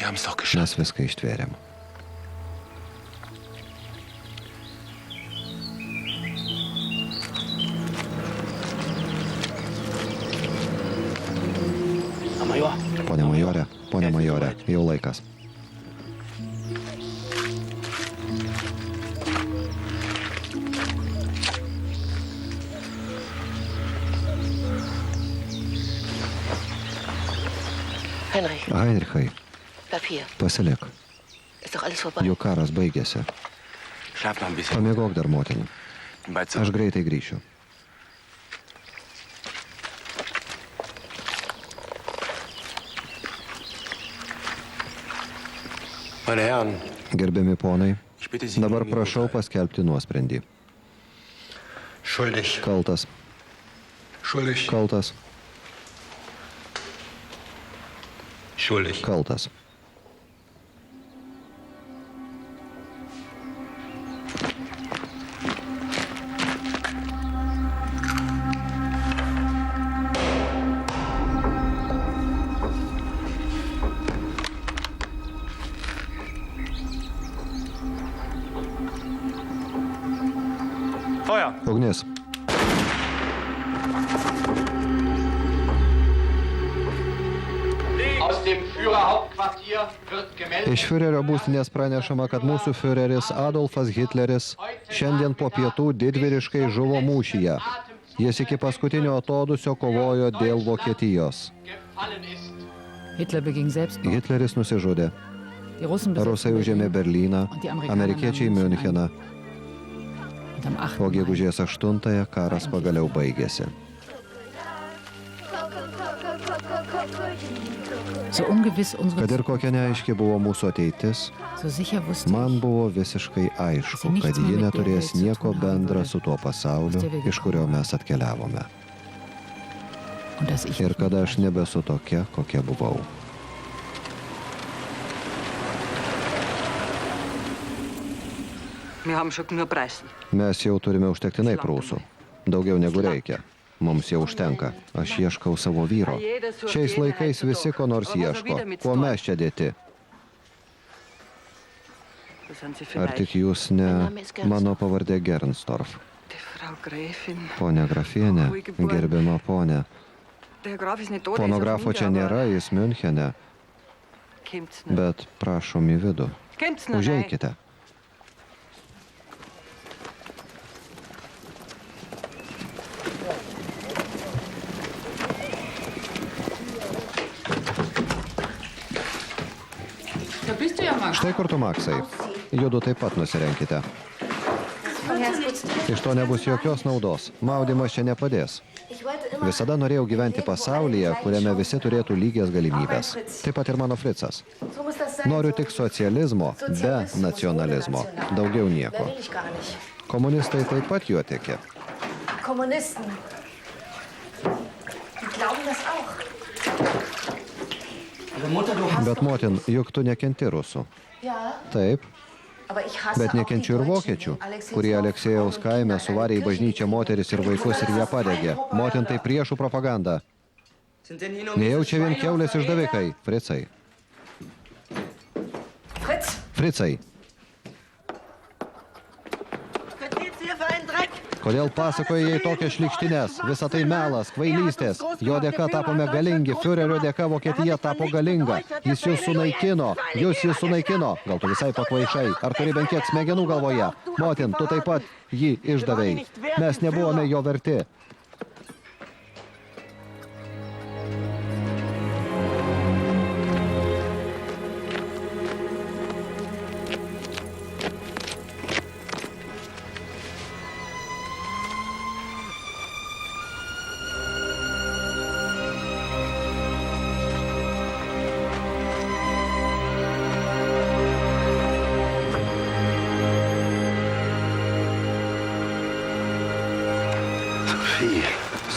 haben es doch mes geschafft. viską ištvėrėm. Pone majore, jau laikas. Heinrichai, pasilik, jau karas baigėsi. Schlaf noch ein bisschen. Pamiegok dar, motinį. Bald Aš zurück. greitai grįšiu. Meine Herren, Gerbiami ponai, ich bitte Sie dabar nun um Ihr prašau Urteil. paskelbti nuosprendį. Schuldig. Kaltas, Schuldig. kaltas, Schuldig. kaltas. Feuer. Ugnis. Aus dem Führerhauptquartier wird gemeldet, Iš Führerio būstinės pranešama, kad mūsų Führeris Adolfas Hitleris šiandien po pietų didvyriškai žuvo mūšyje. Jis iki paskutinio atodusio kovojo dėl Vokietijos. gefallen ist. Hitler beging Selbstmord. Hitleris nusižudė. Die Russen Rusai besetzten užėmė Berlyną, und die Amerikaner amerikiečiai nahmen München Müncheną, Und am 8. o Mai gegužės 8-ąją karas pagaliau baigėsi. So ungewiss unsere Kad ir kokia neaiški buvo mūsų ateitis, so sicher wusste man ich, buvo visiškai aišku, kad ji neturės nieko bendra su tuo pasauliu, iš kurio mes atkeliavome. und dass ich Ir kad aš nebesu tokia, kokia buvau. Mes jau turime užtektinai prūsų. Daugiau negu reikia. Mums jau užtenka. Aš ieškau savo vyro. Šiais laikais visi ko nors ieško. Kuo mes čia dėti? Ar tik jūs ne mano pavardė Gernstorf? Pone grafienė, gerbiama ponė. Pono grafo čia nėra, jis Münchene, bet prašom į vidų. Užeikite. Da bist du ja, Max. Štai kur tu, Maksai. Judu taip pat nusirenkite. Iš to nebus jokios naudos. Maudymas čia nepadės. Visada norėjau gyventi pasaulyje, kuriame visi turėtų lygias galimybės. Taip pat ir mano Fricas. Noriu tik socializmo, be nacionalizmo. Daugiau nieko. Komunistai taip pat juo tiki. Kommunisten. Die glauben das auch. Bet motin, juk tu nekenti rusų. Taip, bet nekenčiu ir vokiečių, kurie Aleksėjaus kaime suvarė į bažnyčią moteris ir vaikus ir ją padegė. Motin, tai priešų propaganda. Nejaučia vien kiaulės išdavikai, Fricai. Fricai. Kodėl pasakoja jai tokias šlykštines? Visa tai melas, kvailystės. Jo dėka tapome galingi, Führerio dėka Vokietija tapo galinga. Jis jūs sunaikino, jūs sunaikino. Gal tu visai pakvaišai, ar turi bent kiek smegenų galvoje? Motin, tu taip pat jį išdavei. Mes nebuvome jo verti.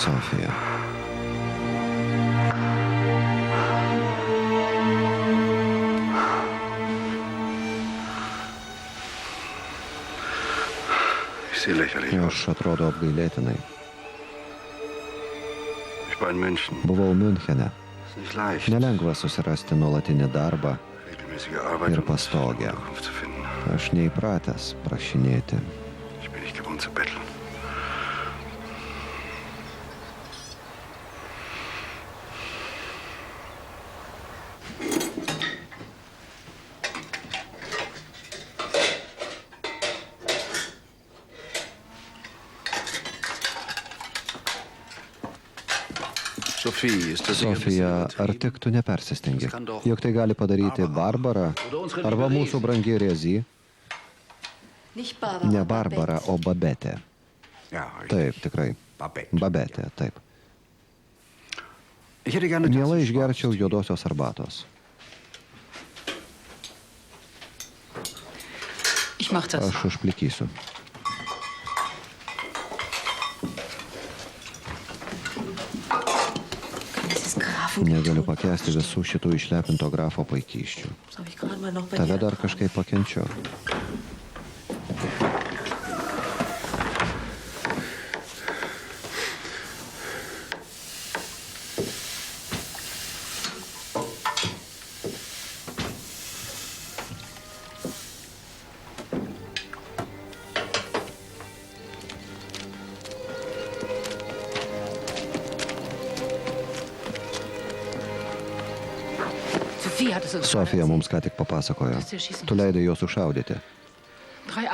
Sofija. Aš atrodo apgailėtinai. Buvau Miunchene. Nelengva susirasti nuolatinį darbą ir pastogę. Aš neįpratęs prašinėti. Sofija, ar tik tu nepersistengi? Juk tai gali padaryti Barbara arba mūsų brangi Rezi? Ne Barbara, o Babetė. Taip, tikrai. Babetė, taip. Mielai išgerčiau juodosios arbatos. Aš užplikysiu. Negaliu pakęsti visų šitų išlepinto grafo paikysčių. Tave dar kažkaip pakenčiu. Sofija mums ką tik papasakojo. Tu leidai juos sušaudyti.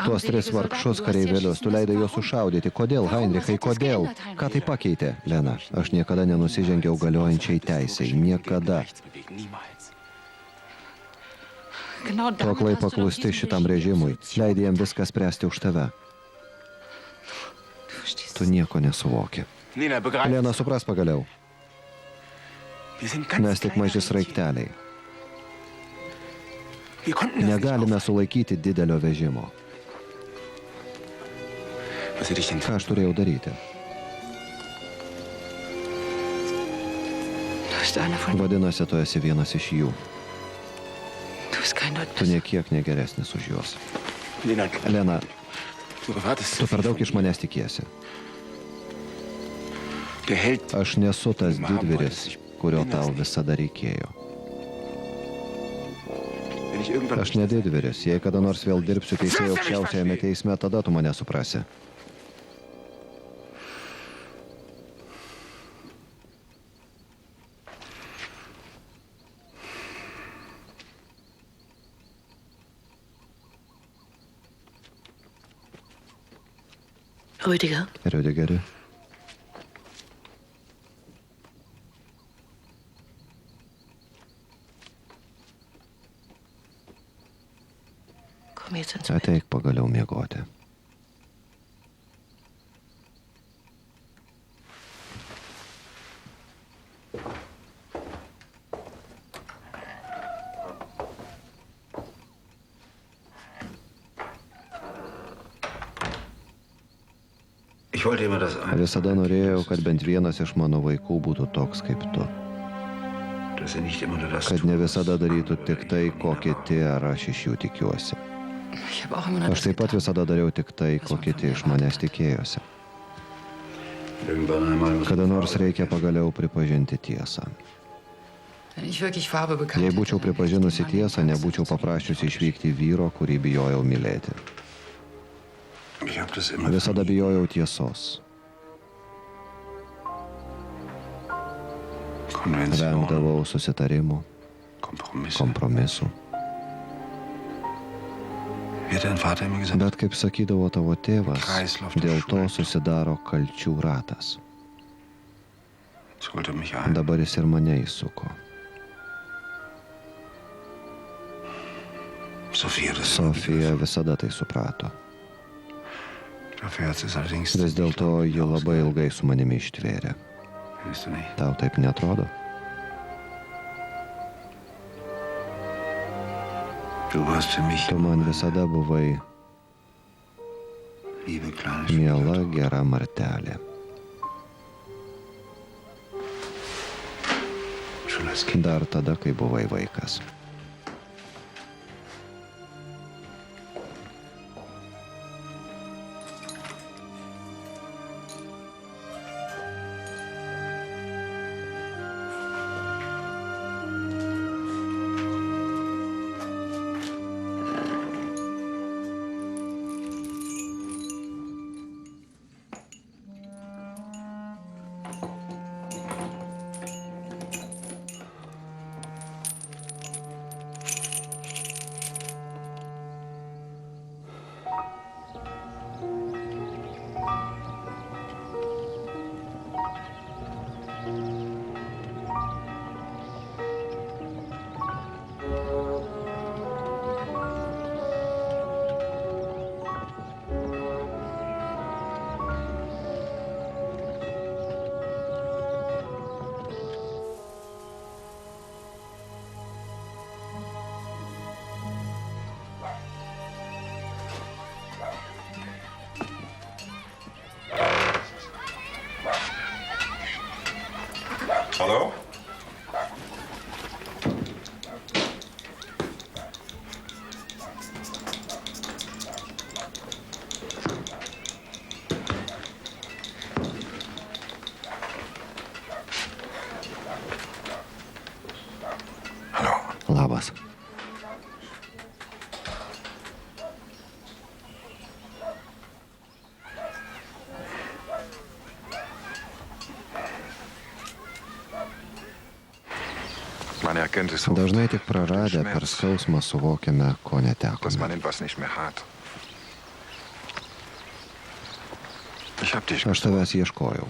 Tuos 3 vargšus kareivėlius, tu leidai juos sušaudyti. Kodėl, Heinrichai, kodėl? Ką tai pakeitė, Lena? Aš niekada nenusižengiau galiojančiai teisei. Niekada. Tu aklai paklusti šitam režimui. Leidai jam viską spręsti už tave. Tu nieko nesuvoki. Lena, supras pagaliau. Mes tik maži sraigteliai. Negalime sulaikyti didelio vežimo. Ką aš turėjau daryti? Vadinasi, tu esi vienas iš jų. Tu niekiek negeresnis už juos. Lena, tu per daug iš manęs tikiesi. Aš nesu tas didvyris, kurio tau visada reikėjo. Aš ne didvyris. Jei kada nors vėl dirbsiu teisėjo aukščiausiajame teisme, tada tu mane suprasi. Rüdigeri. Ateik pagaliau miegoti. Visada norėjau, kad bent vienas iš mano vaikų būtų toks kaip tu. Kad ne visada darytų tik tai, ko kiti ar aš iš jų tikiuosi. Aš taip pat visada dariau tik tai, ko kiti iš manęs tikėjosi. Kada nors reikia pagaliau pripažinti tiesą. Jei būčiau pripažinusi tiesą, nebūčiau paprašiusi išvykti vyro, kurį bijojau mylėti. Visada bijojau tiesos. Vengdavau susitarimų, kompromisų. Bet, kaip sakydavo tavo tėvas, dėl to susidaro kalčių ratas. Dabar jis ir mane įsuko. Sofija visada tai suprato. Vis dėlto ji labai ilgai su manimi ištvėrė. Tau taip neatrodo? Tu man visada buvai miela, gera martelė. Dar tada, kai buvai vaikas. Hallo? Labas. Dažnai tik praradę per skausmą suvokiame, ko netekome. Aš tavęs ieškojau.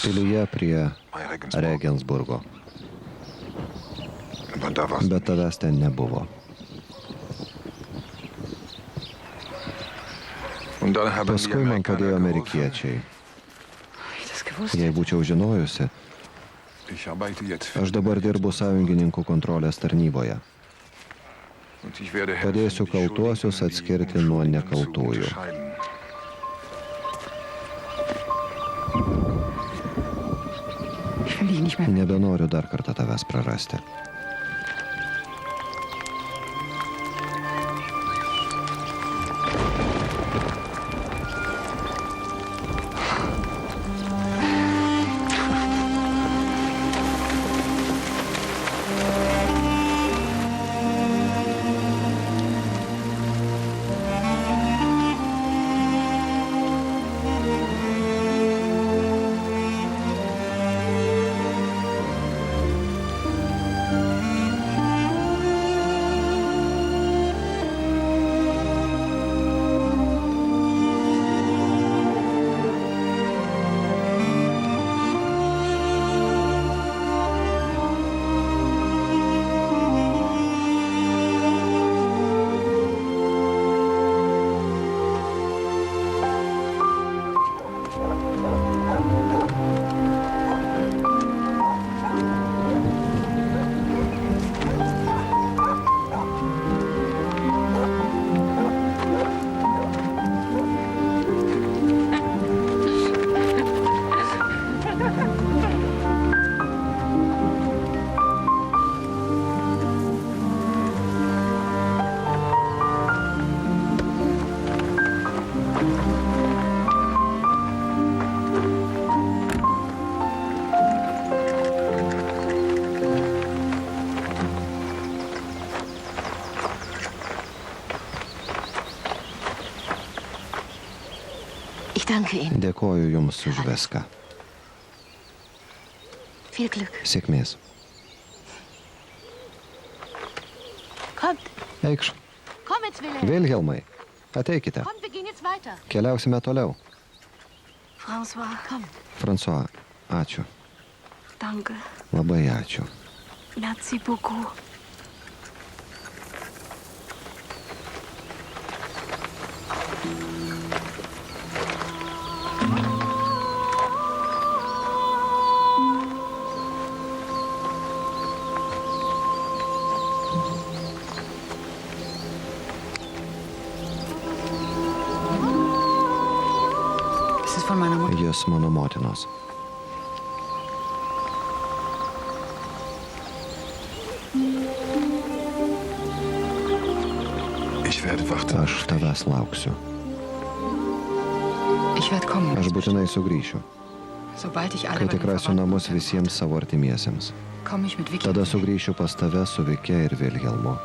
Pilyje prie Regensburgo. Bet tavęs ten nebuvo. Paskui man padėjo amerikiečiai. Jei būčiau žinojusi, aš dabar dirbu sąjungininkų kontrolės tarnyboje. Padėsiu kaltuosius atskirti nuo nekaltųjų. Nebenoriu dar kartą tavęs prarasti. Ich danke Ihnen. Dėkoju Jums už viską. Viel Glück. Sėkmės. Kommt. Eikš. Komm jetzt, Wilhelm. Vilhelmai, ateikite. Kommt, wir gehen jetzt weiter. Keliausime toliau. François, Komm. François, ačiū. danke. Labai ačiū. Merci beaucoup. Es ist von meiner Mutter. Jis mano motinos. Ich werde warten. Aš tavęs lauksiu. Ich werde kommen. Aš būtinai sugrįšiu. Sobald ich alle Kai tik meine rasiu Verwandten namus habe, visiems savo artimiesiems. komme ich mit Vicky. Tada sugrįšiu pas tave su Vike ir Vilhelmu.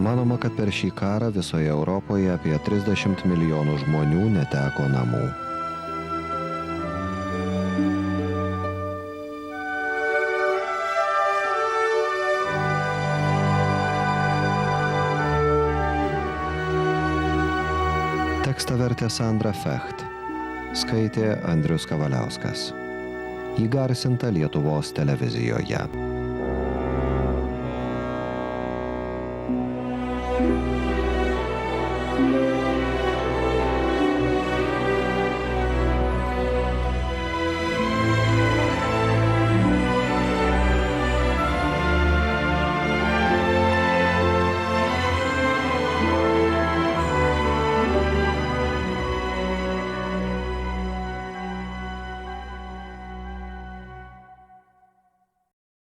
Manoma, kad per šį karą visoje Europoje apie 30 milijonų žmonių neteko namų. Tekstą vertė Sandra Fecht. Skaitė Andrius Kavaliauskas. Įgarsinta Lietuvos televizijoje.